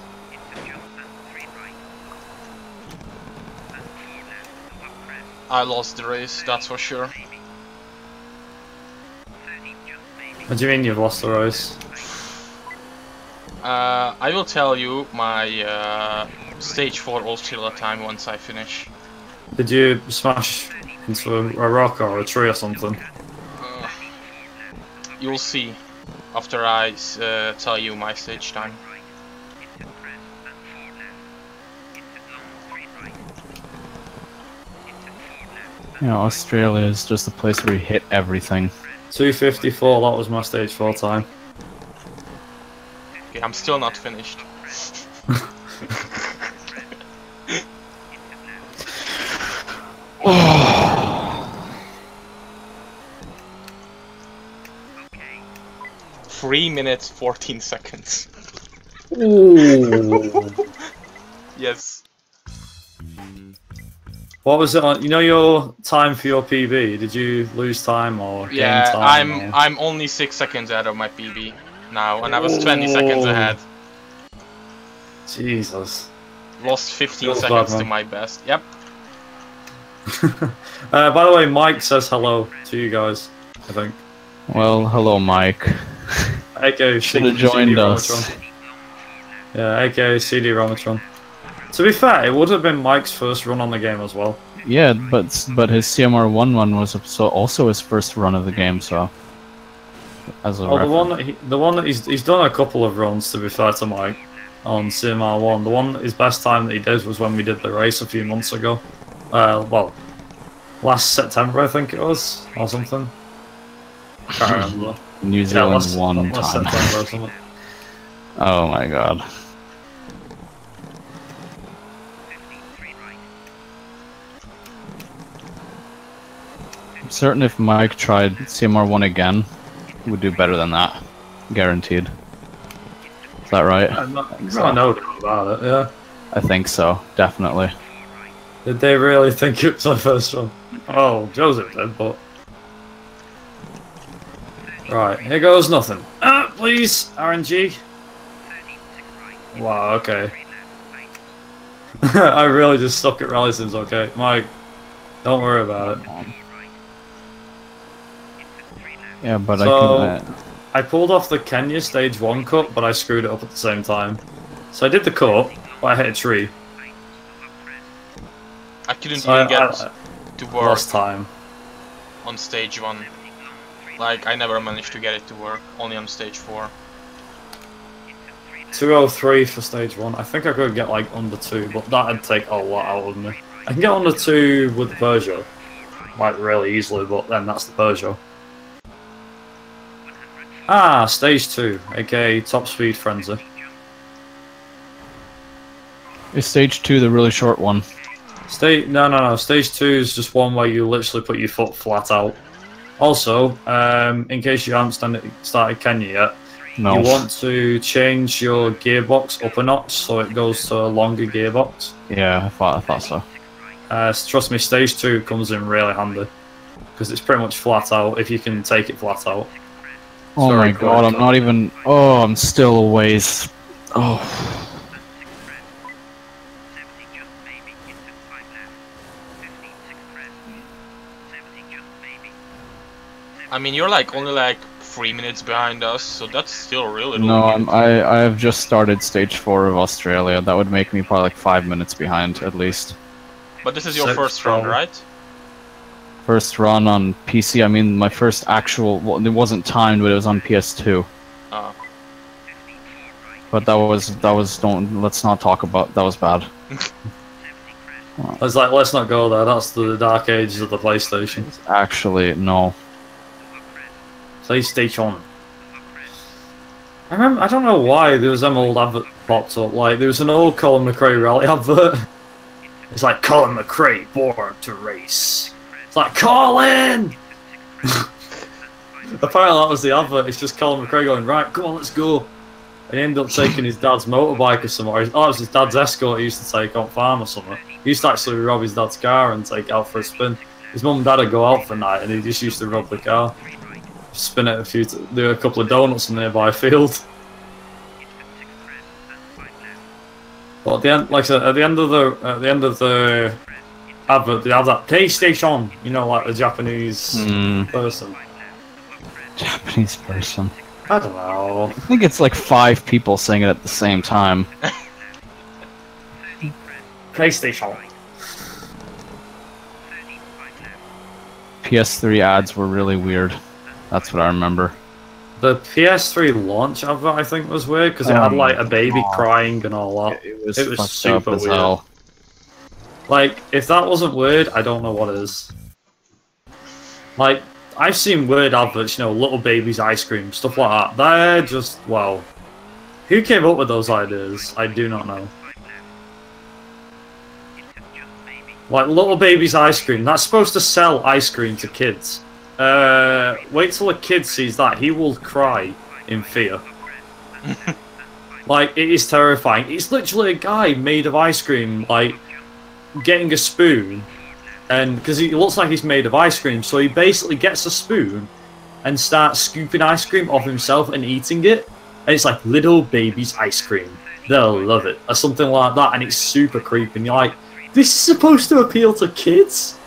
I lost the race, that's for sure. What do you mean you've lost the race? I will tell you my stage 4 Australia time once I finish. Did you smash into a rock or a tree or something? You'll see after I tell you my stage time. you know, Australia is just a place where you hit everything. 2:54, that was my stage 4 time. Okay, I'm still not finished. Oh. 3 minutes 14 seconds. Ooh. Yes. What was it on? You know your time for your PB? Did you lose time or gain Yeah, time? I'm only 6 seconds ahead of my PB now, and I was 20 seconds ahead. Jesus. Lost 15 Feels seconds bad, to man. my best. Yep. By the way, Mike says hello to you guys, I think. Well, hello, Mike. Okay, Should have joined us. Yeah, aka CD Romatron. To be fair, it would have been Mike's first run on the game as well. Yeah, but his CMR1 run was also his first run of the game, so. As a the one that he's done a couple of runs, to be fair to Mike, on CMR1. The one his best time that he did was when we did the race a few months ago. Well, last September I think it was, or something. Can't remember. New Zealand won last time. September or something. Oh my god. I'm certain if Mike tried CMR1 again, he would do better than that. Guaranteed. Is that right? I know about it, yeah. I think so, definitely. Did they really think it was my first one? Oh, Joseph did, but... Right, here goes nothing. Please, RNG. Wow, okay. I really just suck at rally sims, okay? Mike, don't worry about it. Yeah, but so, I pulled off the Kenya stage 1 cut, but I screwed it up at the same time. So I did the cut, but I hit a tree. I couldn't even get to work last time on stage 1. Like, I never managed to get it to work, only on stage 4. 203 for stage 1. I think I could get like under 2, but that'd take a lot out of me. I can get under 2 with the Peugeot, like really easily, but then that's the Peugeot. Ah, stage 2, aka top speed frenzy. Is stage 2 the really short one? No. Stage 2 is just one where you literally put your foot flat out. Also, in case you haven't started Kenya yet, no. You want to change your gearbox up a notch so it goes to a longer gearbox. Yeah, I thought so. Trust me, stage 2 comes in really handy because it's pretty much flat out if you can take it flat out. Oh my god, I'm not even... Oh, I'm still a ways... Oh... I mean, you're like only like 3 minutes behind us, so that's still really low. No, I have just started stage 4 of Australia. That would make me probably like 5 minutes behind at least. But this is your first run, right? First run on PC. I mean, my first actual. Well, it wasn't timed, but it was on PS2. Oh. But that was. Don't. Let's not talk about. That was bad. It's like, let's not go there. That's the dark ages of the PlayStation. Actually, no. PlayStation. I remember. I don't know why there was some old advert popped up. Like there was an old Colin McRae Rally advert. It's like Colin McRae born to race. It's like Colin. Apparently that was the advert. It's just Colin McRae going, right, come on, let's go. And he ended up taking his dad's motorbike or something. Oh, it was his dad's Escort he used to take on farm or something. He used to actually rob his dad's car and take it out for a spin. His mum and dad would go out for night and he just used to rob the car. Spin it do a couple of donuts in the nearby field. But at the end, like I said, at the end of the advert, they have that PlayStation. You know, like the Japanese person. Japanese person. I don't know. I think it's like 5 people saying it at the same time. PlayStation. PS3 ads were really weird. That's what I remember. The PS3 launch advert, I think, was weird because it had like a baby crying and all that. It was super weird. Hell. Like, if that wasn't weird, I don't know what is. Like, I've seen weird adverts, you know, little babies ice cream, stuff like that. They're just, wow. Who came up with those ideas? I do not know. Like, little babies ice cream. That's supposed to sell ice cream to kids. Wait till a kid sees that. He will cry in fear. Like, it is terrifying. It's literally a guy made of ice cream, like, getting a spoon. And because he looks like he's made of ice cream, so he basically gets a spoon and starts scooping ice cream off himself and eating it. And it's like little baby's ice cream. They'll love it. Or something like that. And it's super creepy. And you're like, this is supposed to appeal to kids?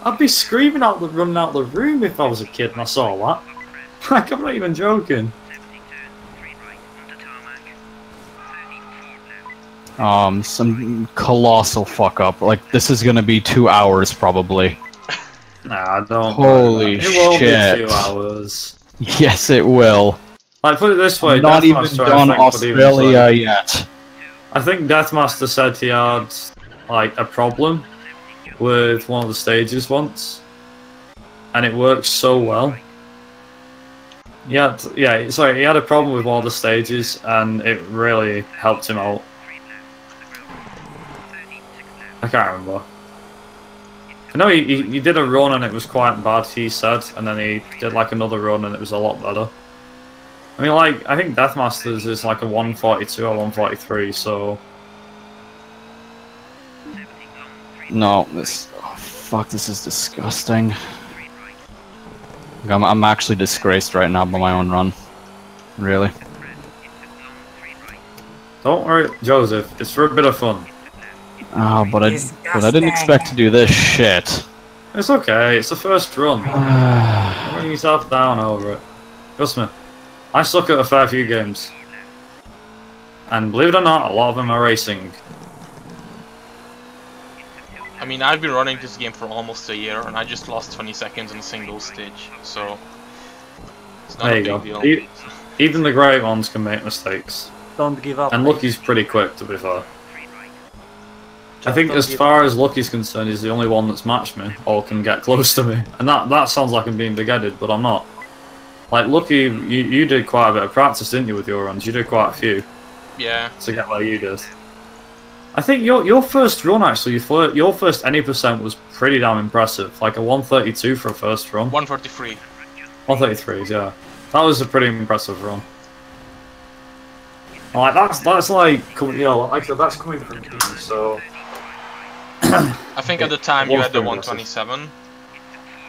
I'd be screaming running out the room if I was a kid and I saw that. Like, I'm not even joking. Some colossal fuck up. Like, this is gonna be 2 hours probably. Nah, don't. Holy shit. It won't be 2 shit. hours. Yes, it will. Like, put it this way, Not even Deathmaster, done I think, would even Australia say- yet. I think Deathmaster said he had, like, a problem with one of the stages once. And it worked so well. He had a problem with one of the stages, and it really helped him out. I can't remember. I know he did a run and it was quite bad, he said, and then he did like another run and it was a lot better. I mean, like, I think Deathmasters is like a 142 or 143, so... No, this... Oh, fuck, this is disgusting. I'm actually disgraced right now by my own run. Really. Don't worry, Joseph, it's for a bit of fun. Oh, but I didn't expect to do this shit. It's okay, it's the first run. Don't bring yourself down over it. Trust me, I suck at a fair few games. And believe it or not, a lot of them are racing. I mean, I've been running this game for almost a year, and I just lost 20 seconds in a single stage, so... It's not There a you big go. deal. Even the great ones can make mistakes. Don't give up. And LuckY's pretty quick, to be fair. I think as far as LuckY's concerned, he's the only one that's matched me, or can get close to me. And that sounds like I'm being big-headed, but I'm not. Like, LuckY, you did quite a bit of practice, didn't you, with your runs? You did quite a few. Yeah. To get where you did. I think your first run, actually, your first any percent was pretty damn impressive. Like a 132 for a first run. 143. 133s, yeah. That was a pretty impressive run. Like that's like coming, you know, like that's coming from me. So. I think at the time you had the 127.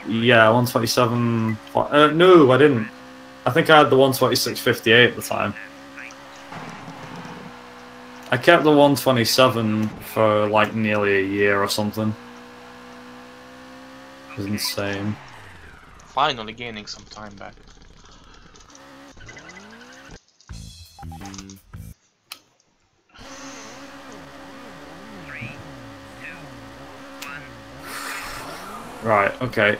Yeah, 127. No, I didn't. I think I had the 126.58 at the time. I kept the 127 for like nearly a year or something. It was insane. Finally gaining some time back. Right, okay.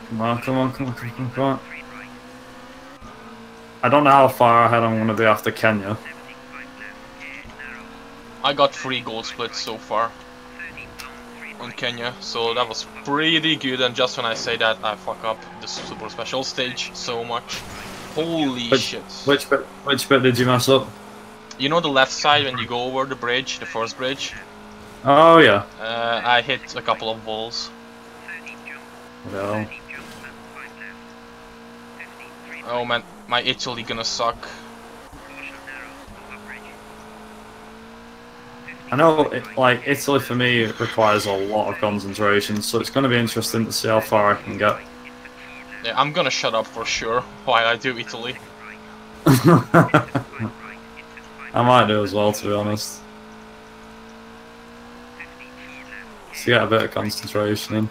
Come on. I don't know how far ahead I'm going to be after Kenya. I got 3 gold splits so far on Kenya, so that was pretty good, and just when I say that, I fuck up the super special stage so much. Holy shit. Which bit did you mess up? You know the left side when you go over the bridge, the first bridge? Oh yeah. I hit a couple of balls. No. Oh man, my Italy gonna suck. I know, like, Italy for me requires a lot of concentration, so it's going to be interesting to see how far I can get. Yeah, I'm gonna shut up for sure while I do Italy. I might do as well, to be honest. To get a bit of concentration in.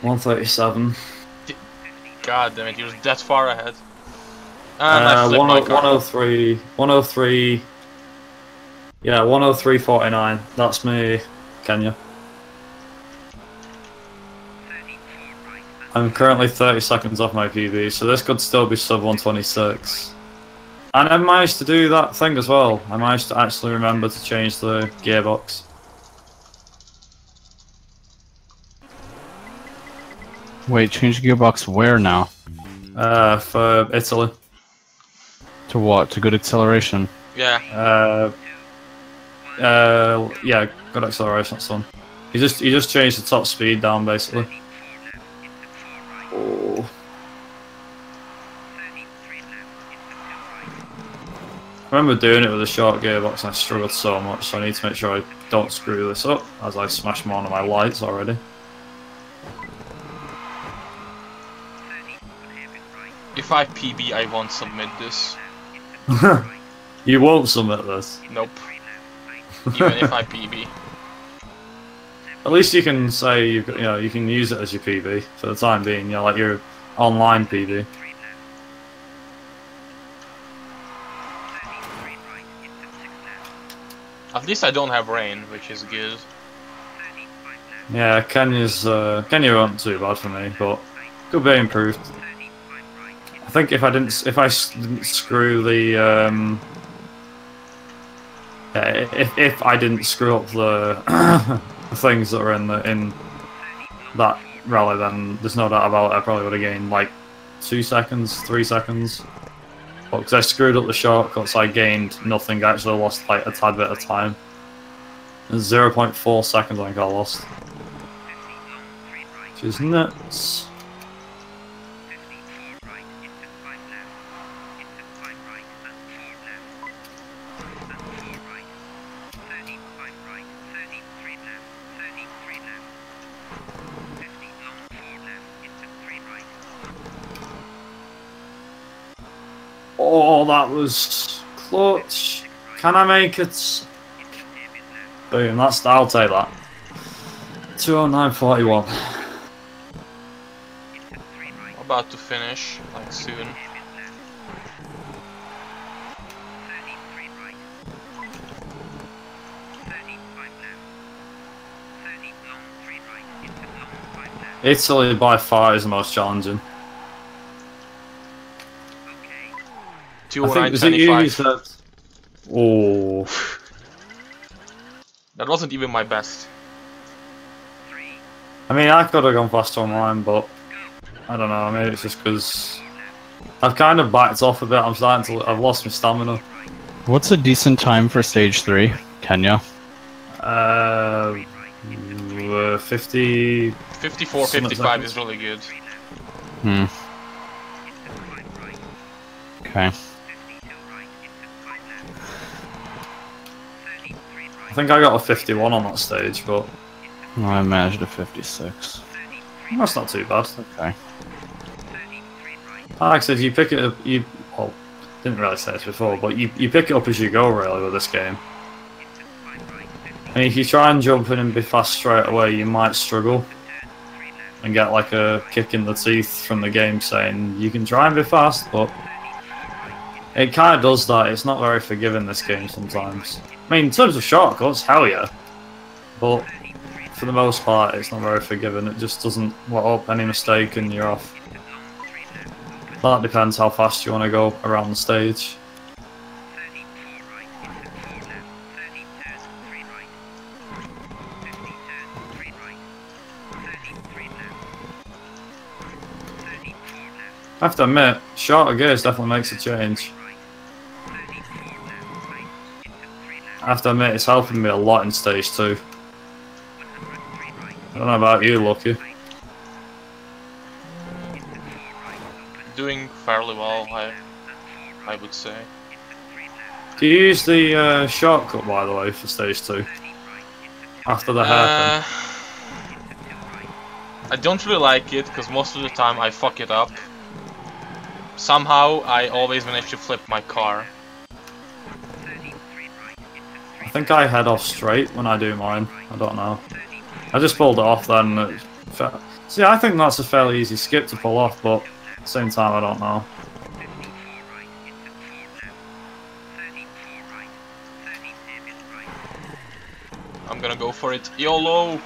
$137. God damn it, you're that far ahead. And I flipped my car. 103. Yeah, 103.49. That's me, Kenya. I'm currently 30 seconds off my PB, so this could still be sub 126. And I managed to do that thing as well. I managed to actually remember to change the gearbox. Wait, change gearbox where now? For Italy. To what? To good acceleration? Yeah. Yeah, good acceleration, that's one. He just changed the top speed down basically. Oh. I remember doing it with a short gearbox and I struggled so much, so I need to make sure I don't screw this up as I smash one of my lights already. If I PB, I won't submit this. You won't submit this. Nope. Even if I PB. At least you can say you can use it as your PB for the time being. Like your online PB. At least I don't have rain, which is good. Yeah, Kenya wasn't too bad for me, but could be improved. I think if I didn't screw the if I didn't screw up the the things that are in that rally, then there's no doubt about it. I probably would have gained like 2 seconds, 3 seconds. But because I screwed up the shortcuts, I gained nothing. I actually lost like a tad bit of time. 0.4 seconds I think I lost. Which is nuts. Oh, that was clutch. Can I make it? Boom, I'll take that. 209.41. About to finish, like soon. Italy by far is the most challenging. 209.25. Oh. That wasn't even my best. I mean, I could have gone faster online, but I don't know. Maybe it's just because I've kind of backed off a bit. I've lost my stamina. What's a decent time for stage 3, Kenya? 50. 54, 55 is really good. Hmm. Okay. I think I got a 51 on that stage, but I managed a 56. that's not too bad. Okay. Like I said, you pick it up. Well, didn't really say this before, but you pick it up as you go, really, with this game. And if you try and jump in and be fast straight away, you might struggle and get like a kick in the teeth from the game saying you can try and be fast, but it kind of does that. It's not very forgiving, this game, sometimes. I mean, in terms of shortcuts, hell yeah. But for the most part, it's not very forgiving. It just doesn't let up any mistake and you're off. That depends how fast you want to go around the stage. I have to admit, shorter gears definitely makes a change. I have to admit, it's helping me a lot in stage 2. I don't know about you, Lucky. Doing fairly well, I would say. Do you use the shortcut, by the way, for stage 2? After the hairpin? I don't really like it, because most of the time I fuck it up. Somehow, I always manage to flip my car. I think I head off straight when I do mine. I don't know. I just pulled it off then. See, I think that's a fairly easy skip to pull off, but at the same time, I don't know. I'm gonna go for it. YOLO!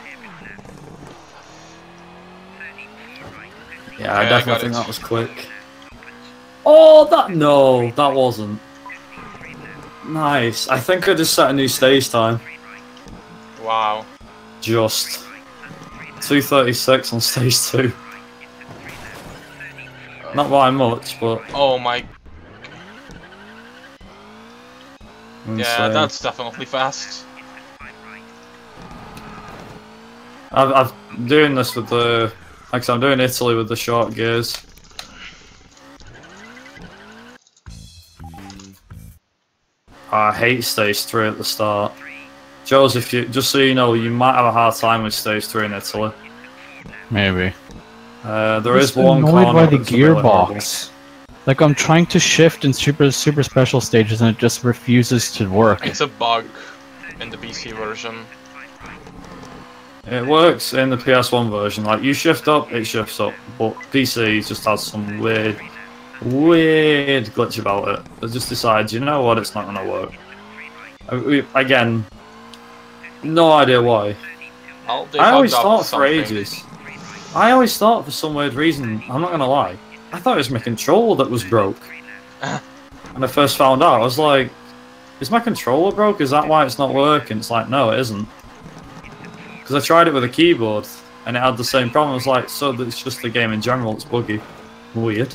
Yeah, I definitely think that was quick. Oh, no, that wasn't. Nice. I think I just set a new stage time. Wow. Just 2:36 on stage 2. Not by much, but Oh my. insane. Yeah, that's definitely fast. I'm doing this with the, like I said, I'm doing Italy with the short gears. I hate stage 3 at the start. Josef, just so you know, you might have a hard time with stage 3 in Italy. Maybe. There is one annoyed corner by the that's really horrible. gearbox. Like I'm trying to shift in super special stages and it just refuses to work. It's a bug in the PC version. It works in the PS1 version. Like you shift up, it shifts up, but PC just has some weird glitch about it. It just decides, you know what, it's not gonna work. Again, no idea why. Well, I always thought for ages. I always thought for some weird reason, I'm not gonna lie, I thought it was my controller that was broke. When I first found out, I was like, is my controller broke? Is that why it's not working? It's like, no, it isn't. Because I tried it with a keyboard, and it had the same problem. I was like, so it's just the game in general, it's buggy. Weird.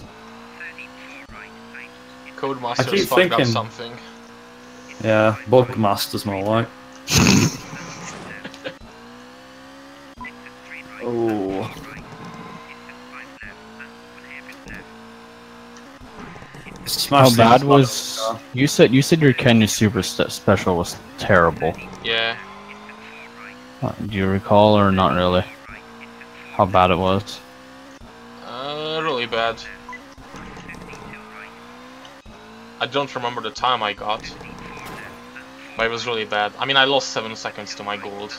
Codemasters fucked up something. Yeah, Bugmaster's more like. Oh. How bad was... You said your Kenya Super Special was terrible. Yeah. Do you recall or not really? How bad it was? Really bad. I don't remember the time I got. But it was really bad. I mean, I lost 7 seconds to my gold.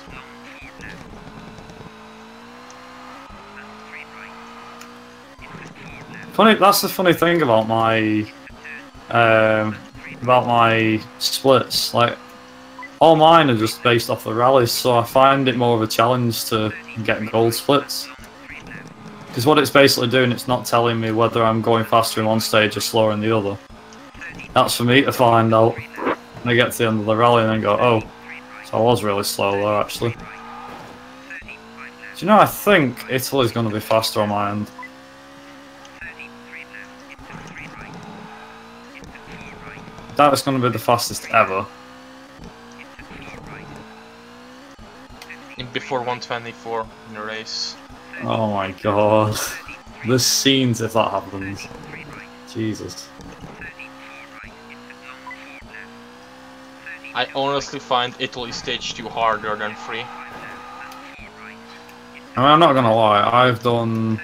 Funny, that's the funny thing about my splits. Like, all mine are just based off the rallies, so I find it more of a challenge to get gold splits. Because what it's basically doing, it's not telling me whether I'm going faster in one stage or slower in the other. That's for me to find out when I get to the end of the rally and then go, oh, so I was really slow there actually. Do you know, I think Italy's going to be faster on my end. That is going to be the fastest ever. Before 124 in the race. Oh my god. The scenes if that happens. Jesus. I honestly find Italy stage 2 harder than 3. I mean, I'm not gonna lie, I've done...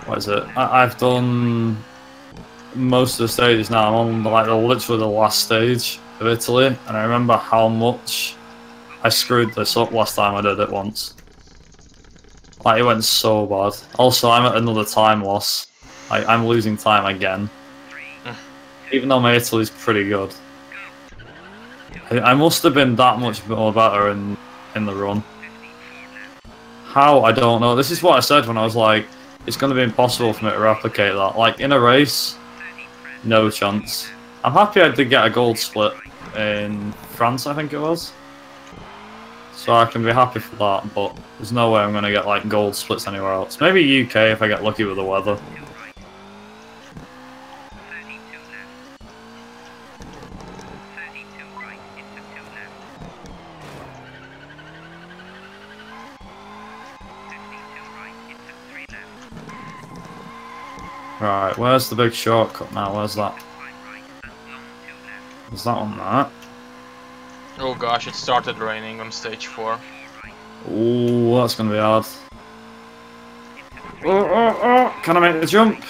What is it? I've done most of the stages now. I'm on like literally the last stage of Italy, and I remember how much I screwed this up last time I did it once. Like, it went so bad. Also, I'm at another time loss. I'm losing time again. Even though my Italy's pretty good. I must have been that much more better in the run. How? I don't know. This is what I said when I was like, it's going to be impossible for me to replicate that. Like, in a race, no chance. I'm happy I did get a gold split in France, I think it was. So I can be happy for that, but there's no way I'm going to get like gold splits anywhere else. Maybe UK if I get lucky with the weather. Right, where's the big shortcut now? Where's that? Is that on that? Oh gosh, it started raining on stage 4. Ooh, that's gonna be hard. Oh, can I make the jump?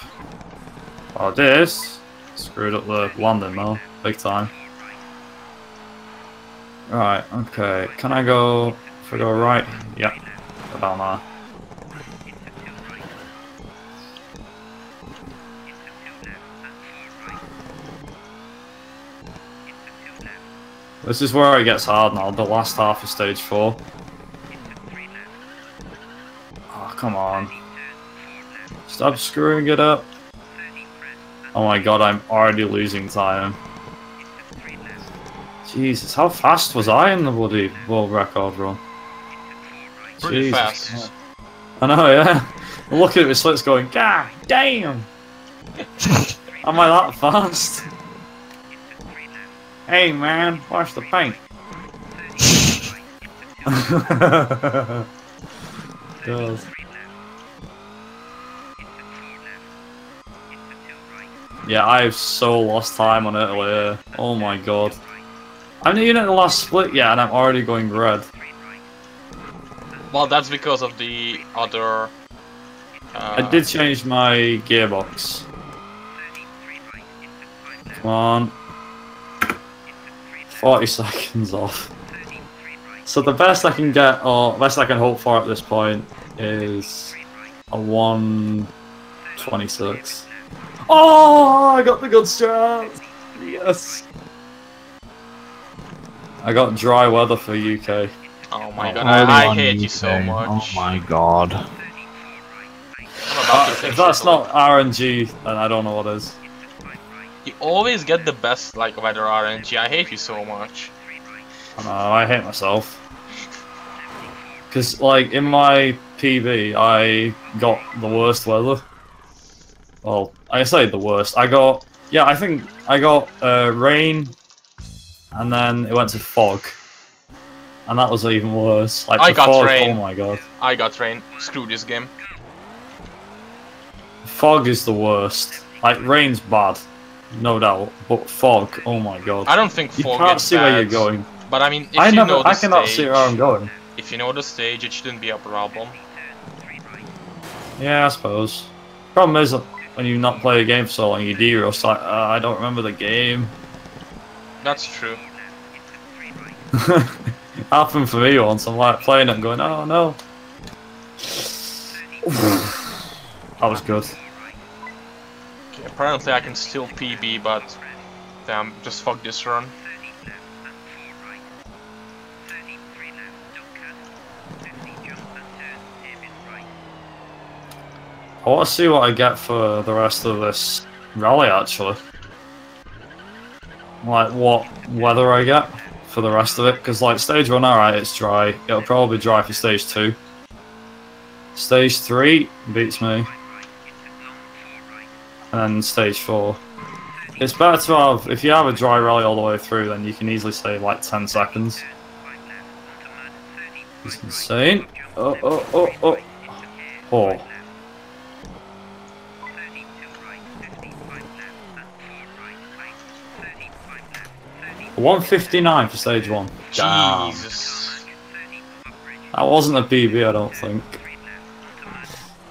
Oh, this screwed up the landing now, big time. Right, okay. Can I go, if I go right? Yeah, about there. This is where it gets hard now, the last half of stage 4. Oh, come on. Stop screwing it up. Oh my god, I'm already losing time. Jesus, how fast was I in the bloody world record run? Pretty Jesus. fast. I know, yeah. I'm looking at my slits going, god damn! Am I that fast? Hey man, wash the paint. God. Yeah, I've so lost time on Italy. Oh my god. I'm not even at the last split yet and I'm already going red. Well, that's because of the other... I did change my gearbox. Come on. 40 seconds off. So the best I can get, or best I can hope for at this point, is a 1:26. Oh, I got the good start. Yes. I got dry weather for UK. Oh my god, I hate you so much. Oh my god. If that's not RNG, then I don't know what is. You always get the best like weather RNG. I hate you so much. I know, I hate myself. Because, like, in my PB, I got the worst weather. Well, I say the worst. I got, yeah, I think I got rain, and then it went to fog. And that was even worse. Like, I got fog, rain. oh my god. I got rain. Screw this game. Fog is the worst. Like, rain's bad, no doubt. But fog, oh my god. I don't think you fog can't is see bad, where you're going. But I mean, if I you never, know the I cannot stage, see where I'm going. if you know the stage, it shouldn't be a problem. Yeah, I suppose. Problem is, when you not play a game for so long, you de-rust, like, I don't remember the game. That's true. Happened for me once, I'm like playing it and going, oh no. That was good. Okay, apparently I can still PB, but damn, just fuck this run. I want to see what I get for the rest of this rally, actually. Like, what weather I get for the rest of it, because, like, stage 1, alright, it's dry. It'll probably be dry for stage 2. Stage 3 beats me. And then stage 4. It's better to have, if you have a dry rally all the way through, then you can easily save, like, 10 seconds. It's insane. Oh. 1:59 for stage 1. Jesus. That wasn't a PB, I don't think.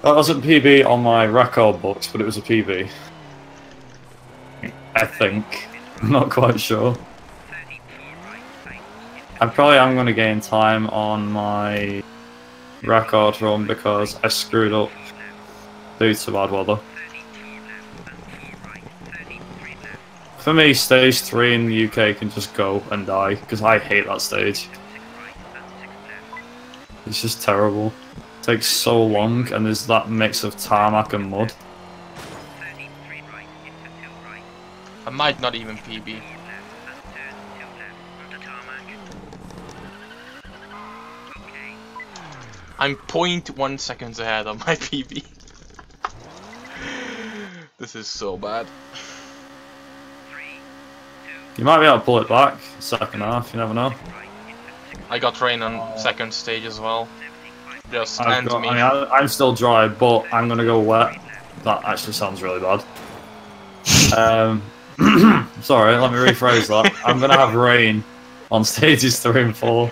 That wasn't PB on my record books, but it was a PB. I think. I'm not quite sure. I probably am going to gain time on my record run because I screwed up due to bad weather. For me, stage 3 in the UK can just go and die, because I hate that stage. It's just terrible. It takes so long, and there's that mix of tarmac and mud. I might not even PB. I'm 0.1 seconds ahead of my PB. This is so bad. You might be able to pull it back, second half, you never know. I got rain on second stage as well. Just end me. I'm still dry, but I'm gonna go wet. That actually sounds really bad. Sorry, let me rephrase that. I'm gonna have rain on stages 3 and 4.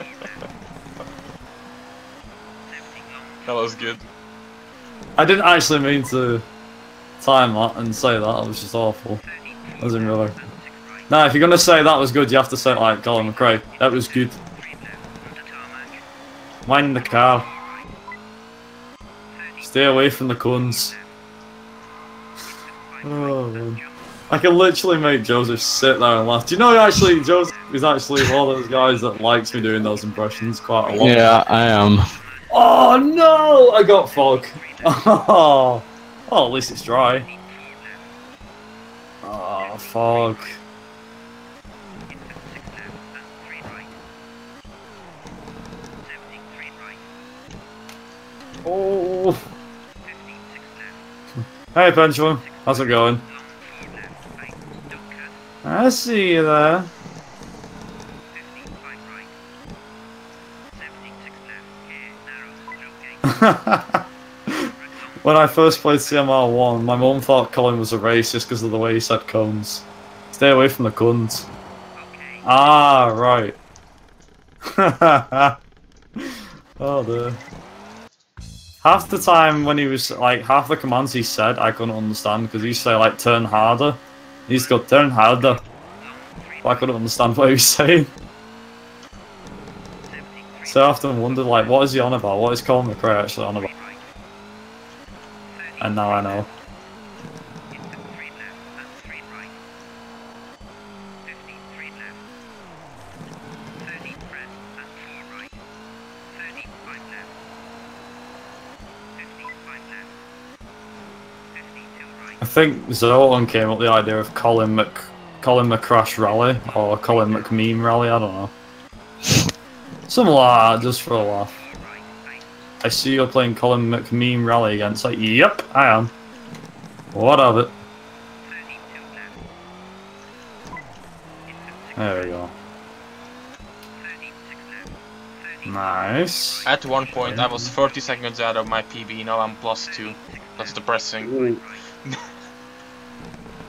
That was good. I didn't actually mean to time that and say that, it was just awful. I wasn't really. No, if you're gonna say that was good, you have to say it like Colin McRae. That was good. Mind the car. Stay away from the cunts. Oh man. I can literally make Joseph sit there and laugh. Do you know actually Joseph is actually one of those guys that likes me doing those impressions quite a lot? Yeah, I am. Oh no! I got fog. Oh, well, at least it's dry. Oh, fog. Oh. Hey, Pendulum. How's it going? I see you there. When I first played CMR1, my mum thought Colin was a racist because of the way he said cones. Stay away from the cunts. Ah, right. Oh dear. Half the time when he was, like, half the commands he said I couldn't understand because he used to say, like, turn harder. He's got turn harder. I couldn't understand what he was saying. So I often wondered, like, what is he on about? What is Colin McRae actually on about? And now I know. I think Zolan came up with the idea of Colin McRae Rally or Colin McMeme Rally, I don't know. Something like that, just for a laugh. I see you're playing Colin McMeme Rally again. It's like, yep, I am. What of it? There we go. Nice. At one point, I was 30 seconds out of my PB. Now I'm +2. That's depressing.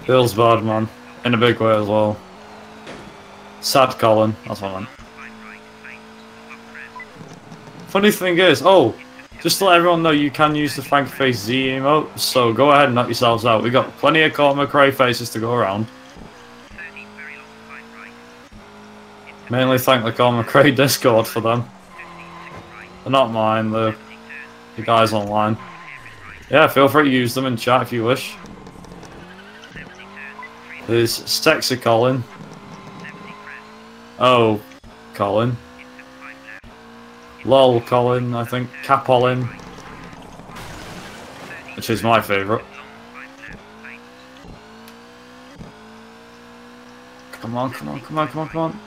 Feels bad, man. In a big way as well. Sad Colin, that's what I meant. Funny thing is, oh, just to let everyone know, you can use the Frank Face Z emote, so go ahead and knock yourselves out. We've got plenty of Colin McRae faces to go around. Mainly thank the Colin McRae Discord for them. They're not mine, the guys online. Yeah, feel free to use them in chat if you wish. There's Sexy Colin. Oh, Colin. LOL Colin, I think. Capolin. Which is my favourite. Come on, come on, come on, come on, come on.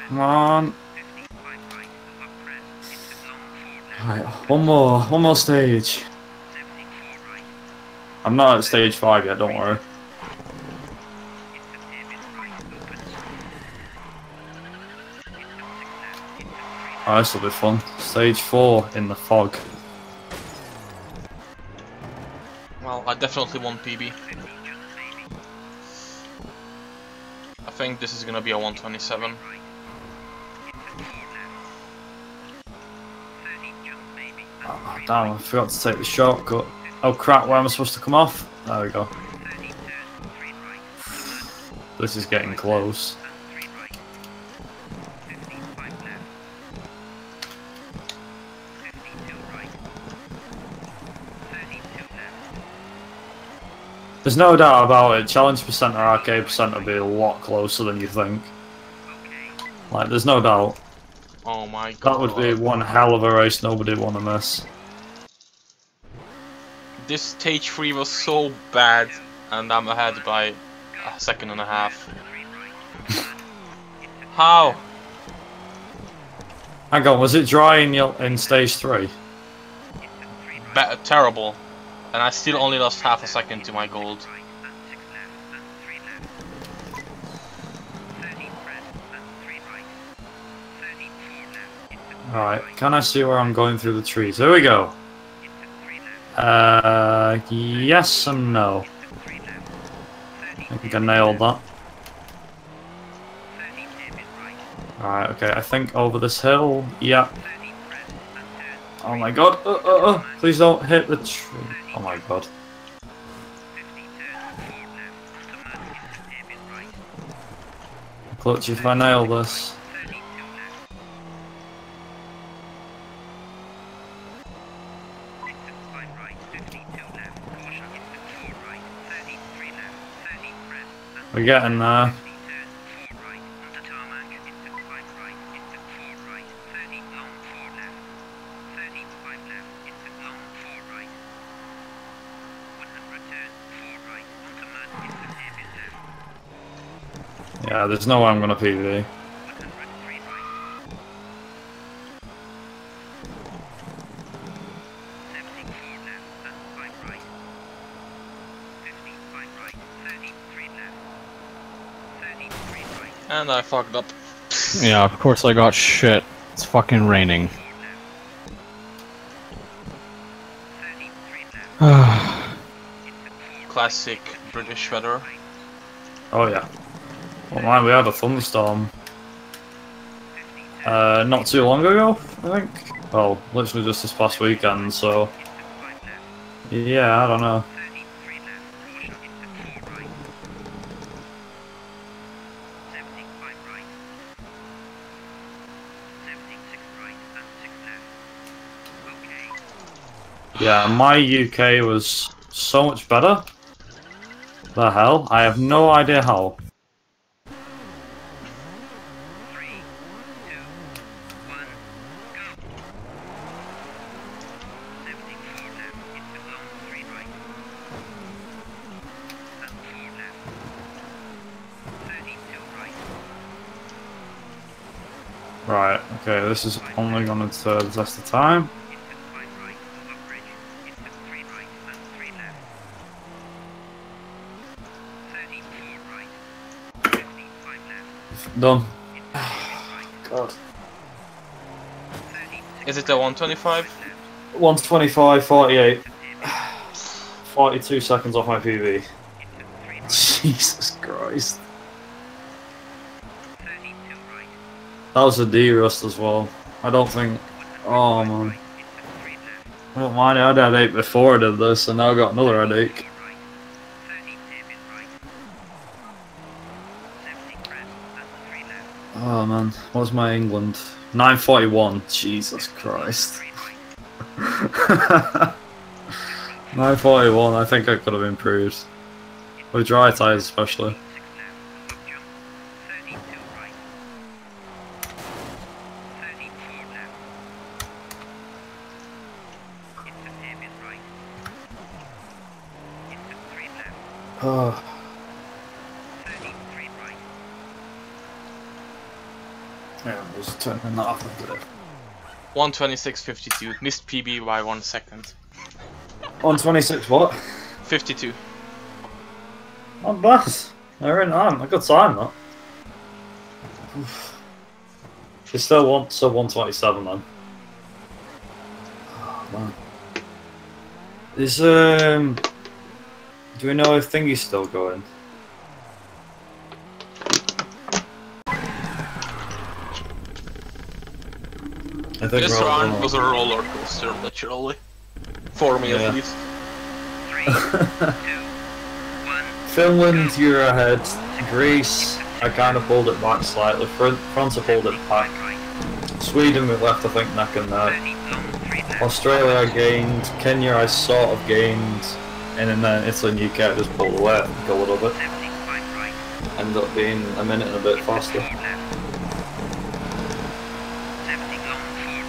Come on. Right, one more stage. I'm not at stage 5 yet, don't worry. Oh, this will be fun. Stage 4 in the fog. Well, I definitely want PB. I think this is gonna be a 127. Oh, damn, I forgot to take the shortcut. Oh crap, where am I supposed to come off? There we go. This is getting close. There's no doubt about it, challenge percent or arcade percent will be a lot closer than you think. Like, there's no doubt. Oh my god. That would be one hell of a race nobody would want to miss. This stage 3 was so bad, and I'm ahead by a second and a half. How? Hang on, was it dry in stage 3? Terrible. And I still only lost half a second to my gold. Alright, can I see where I'm going through the trees? Here we go. Yes and no. I think I nailed that. Alright, okay, I think over this hill, yeah. Oh my god, please don't hit the tree. Oh my god. Clutch if I nail this. We're getting there. Yeah, there's no way I'm gonna PV. And I fucked up. Yeah, of course I got shit. It's fucking raining. Classic British weather. Oh yeah. Oh man, we had a thunderstorm. Not too long ago, I think. well, literally just this past weekend, so yeah, I don't know. Yeah, my UK was so much better. The hell? I have no idea how. Right, okay, this is only going to test the time. Done. God. Is it a 125? 125, 48. 42 seconds off my PB. Jesus Christ. That was a D-rust as well. I don't think... Oh man. I don't mind, I had a headache before I did this, and now I got another headache. Oh man, what's my England? 9:41. Jesus Christ. 9:41. I think I could have improved with dry tyres, especially. Oh. Yeah, I was turning that off a bit. 126.52. Missed PB by 1 second. 126 what? 52. Not bad. Very nice. A good time, that. You still want sub 127 then. Oh, man. Is do we know if Thingy's still going? I think this round was a roller coaster, literally. For me at least. 3, 2, 1. Finland, you're ahead. Greece, I kind of pulled it back slightly. France, I pulled it back. Sweden, we left, I think, neck and neck. Australia, I gained. Kenya, I sort of gained. And then Italy and UK, I just pulled away, I think, a little bit. Ended up being a minute and a bit faster.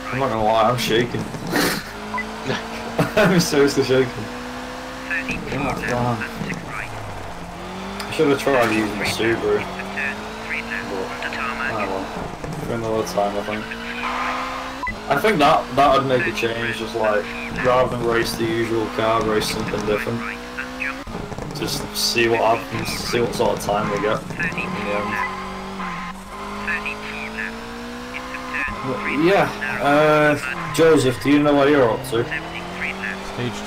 I'm not gonna lie, I'm shaking. I'm seriously shaking. God, God. I should have tried using the Subaru. But, well, for another time, I think. I think that would make a change, just like, rather than race the usual car, race something different. Just see what happens, see what sort of time we get in the end. Yeah, Joseph, do you know what you're up to? Stage 2.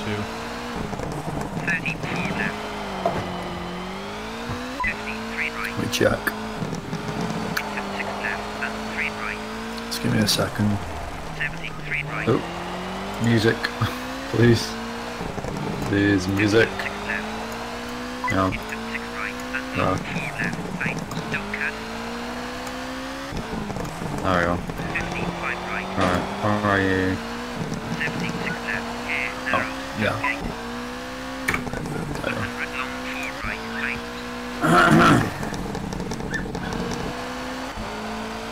Let me check. Just give me a second. Oh, music, please. Please, music. No. No. There we go. Alright, where are you? Oh, yeah. There you go.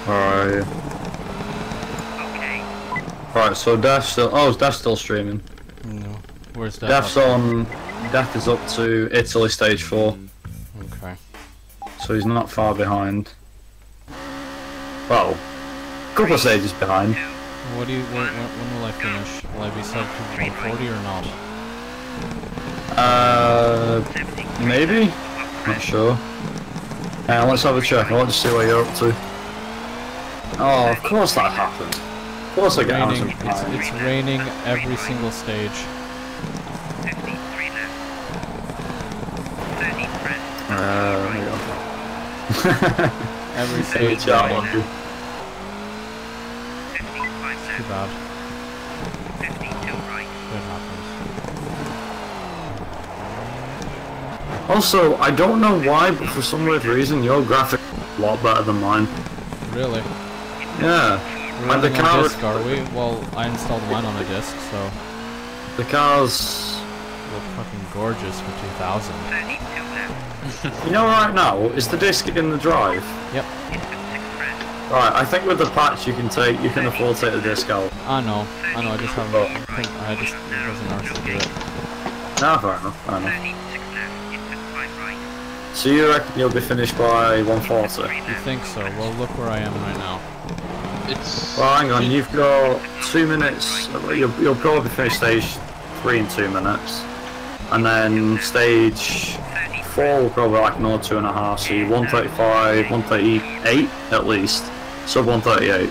Where are you? Right, so Dash still. Oh, is Dash still streaming? No. Where's that? Dash on. Dash is up to Italy stage 4. Okay. So he's not far behind. Well, a couple of stages behind. What do you? When will I finish? Will I be sub to 140 or not? Maybe. Not sure. Let's have a check. I want to see what you're up to. Oh, of course that happened. Of course I get out of It's raining every single stage. There we go. Every stage raining. Too bad. Also, I don't know why, but for some weird reason, your graphics are a lot better than mine. Really? Yeah. We're And the running car on disk, are we? Well, I installed mine on a disk, so... The cars... look fucking gorgeous for 2000. You know, right now, is the disc in the drive? Yep. Right, I think with the patch you can afford to take the disc out. I know, I just haven't, I just wasn't asked to do it. No, fair enough, fair enough. So you reckon you'll be finished by 140? You think so? Well, look where I am right now. Well, hang on, you've got 2 minutes, you'll probably finish stage 3 in 2 minutes. And then stage 4 will probably like another 2.5, so you're 135, 138 at least. Sub 138.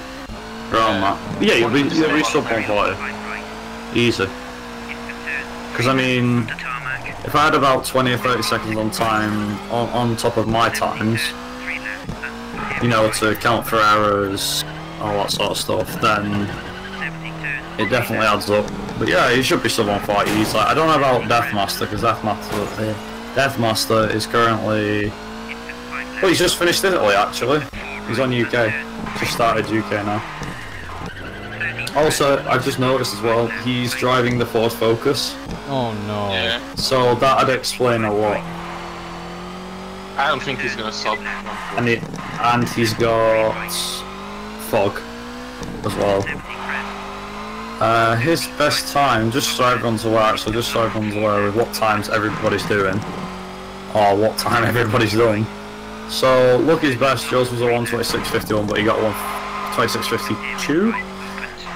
Around that. Yeah, you'll be sub 140. Easy. Because I mean, if I had about 20 or 30 seconds on time, on top of my times, you know, to count for errors, all that sort of stuff, then it definitely adds up. But yeah, it should be sub 140 easily. I don't know about Deathmaster, because Deathmaster is currently... Well, he's just finished Italy, actually. He's on UK. Just started UK now. Also, I've just noticed as well, he's driving the Ford Focus. Oh no. Yeah. So that'd explain a lot. I don't think he's gonna sub. And he's got fog as well. His best time, just so everyone's aware, with what times everybody's doing, or what time everybody's doing. So, LuckY's best, Josef was a 126.51, but he got 126.52.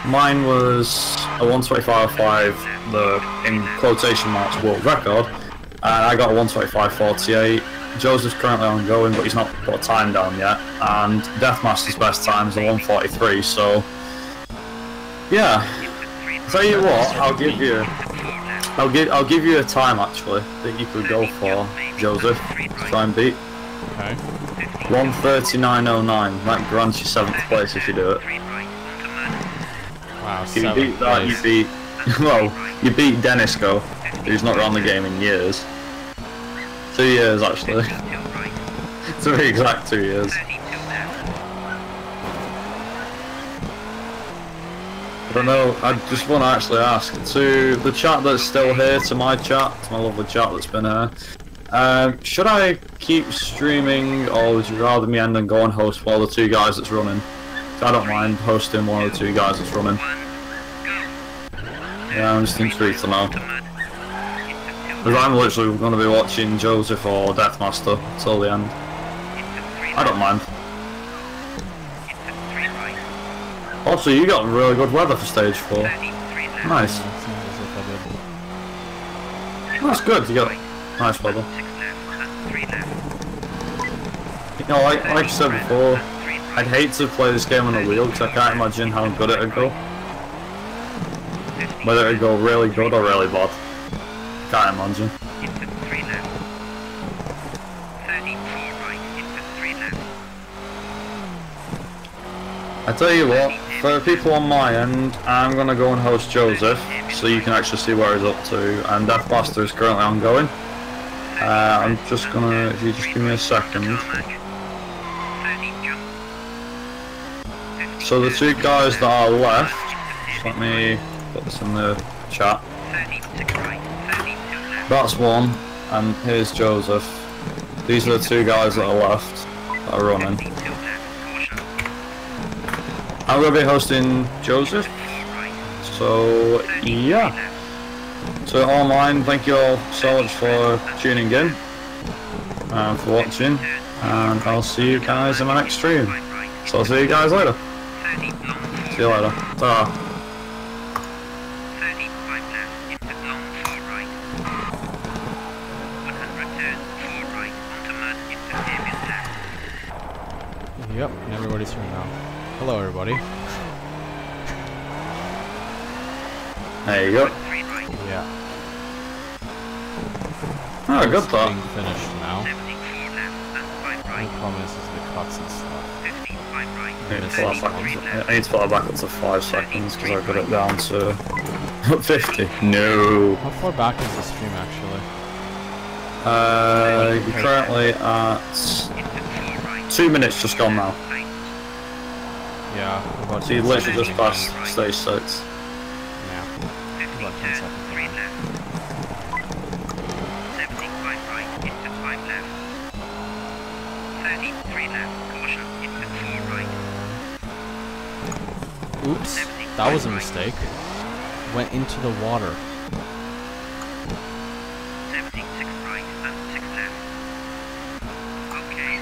Mine was a 125.5, the, in quotation marks, world record, and I got a 125.48. Josef's currently ongoing, but he's not put a time down yet, and Deathmaster's best time is a 143, so, yeah. Tell you what, I'll give you a time actually that you could go for, Josef, to try and beat. Okay. 139.09. That grants you 7th place if you do it. Wow, if you beat that, you beat. Well, you beat Denisco, who's not run the game in years. 2 years actually. To be exact, 2 years. I don't know, I just want to actually ask, to the chat that's still here, to my chat, to my lovely chat that's been here, should I keep streaming, or would you rather me end and go and host one of the 2 guys that's running? I don't mind hosting one of the 2 guys that's running. Yeah, I'm just intrigued to know. Because I'm literally going to be watching Josef or Deathmaster till the end. I don't mind. Also, you got really good weather for stage 4. Nice. That's good, you got nice weather. You know, like I said before, I'd hate to play this game on a wheel because I can't imagine how good it'd go. Whether it'd go really good or really bad. Can't imagine. I tell you what, for the people on my end, I'm gonna go and host Josef, so you can actually see where he's up to, and Deathmaster is currently ongoing. I'm just gonna, if you just give me a second. So the 2 guys that are left, just let me put this in the chat. That's one, and here's Josef. These are the 2 guys that are left, that are running. I'm going to be hosting Josef, so yeah. So online, thank you all so much for tuning in, and for watching, and I'll see you guys in my next stream. So I'll see you guys later. See you later. Ta-ra. Yep, and everybody's here now. Hello, everybody. There you go. Yeah. Oh, good thought. Being finished now. The problem is the cuts and stuff. I need to put that back up to 5 seconds because I got it down to 50. No. How far back is the stream actually? You're currently at 2 minutes just gone now. Yeah. About So you literally just passed stage 6. Yeah. About 10 seconds. 75 right, into 5 left. 33 left, caution, into 4 right. Oops, that was a mistake. Went into the water. 76 right and 6 left. Okay.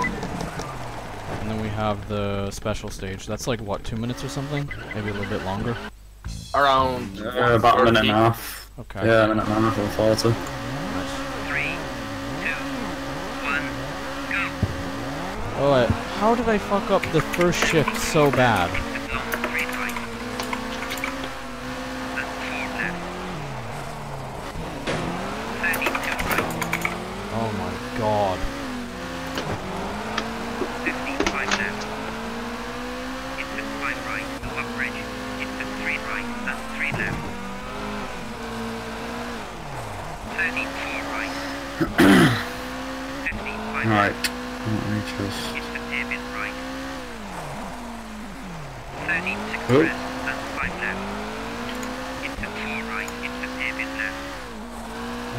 And then we have the special stage. That's like what, 2 minutes or something? Maybe a little bit longer. Around About a minute and a half. Okay. Yeah, a minute and a half or 40. 3, 2, 1, go. Oh, how did I fuck up the first shift so bad? Long 3 right. And 4 left. 32 right. Oh my god. 55 left. Into 5 right, the up bridge. Into 3 right and 3 left. 34 right. 55 Right. left. Let me just... Into David right. 36 Oh. rest and 5 left. Into 4 right, into David left.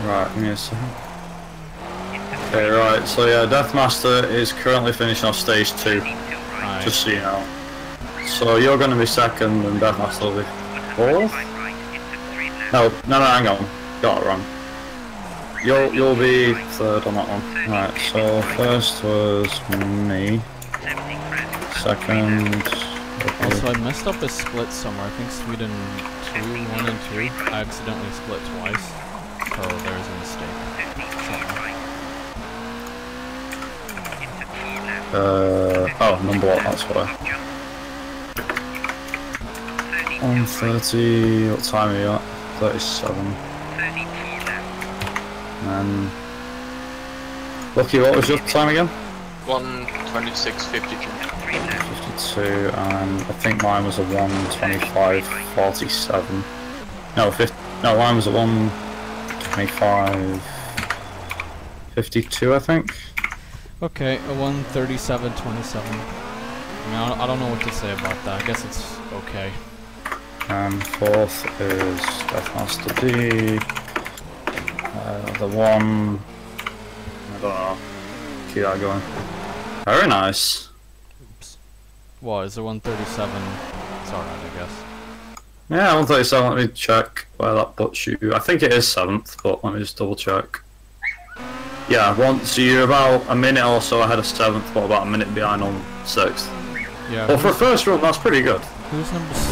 Right, give me a second. Into Okay, right, so yeah, Deathmaster is currently finishing off stage 2, 32 right. Right. just so you know. So you're going to be second and Deathmaster will be 4th? 105 right, into 3 left. No, hang on. Got it wrong. You'll be 3rd on that one. Right, so first was me, 70 crest. second... Also, I messed up a split somewhere. I think Sweden 2, 1 and 2. I accidentally split twice. So there's a mistake. 54 right. Into 4 left. oh, number what, that's why. Up jump. 32 130, what time are you at? 37. 34 left. And Lucky, what was your time again? 1:26:52. 3 left. 52, and I think mine was a 1:25:47. No, no, mine was a 1:25:52, I think. Okay, a 1:37:27. I mean, I don't know what to say about that. I guess it's okay. And 4th is Deathmaster D. The one... I don't know. Keep that going. Very nice. Oops. What, is it 1:37? It's alright, I guess. Yeah, 1:37, let me check where that puts you. I think it is 7th, but let me just double check. Yeah, so you're about a minute or so ahead of 7th, but about a minute behind on 6th. Yeah. Well, for a first run, that's pretty good. Who's number 6?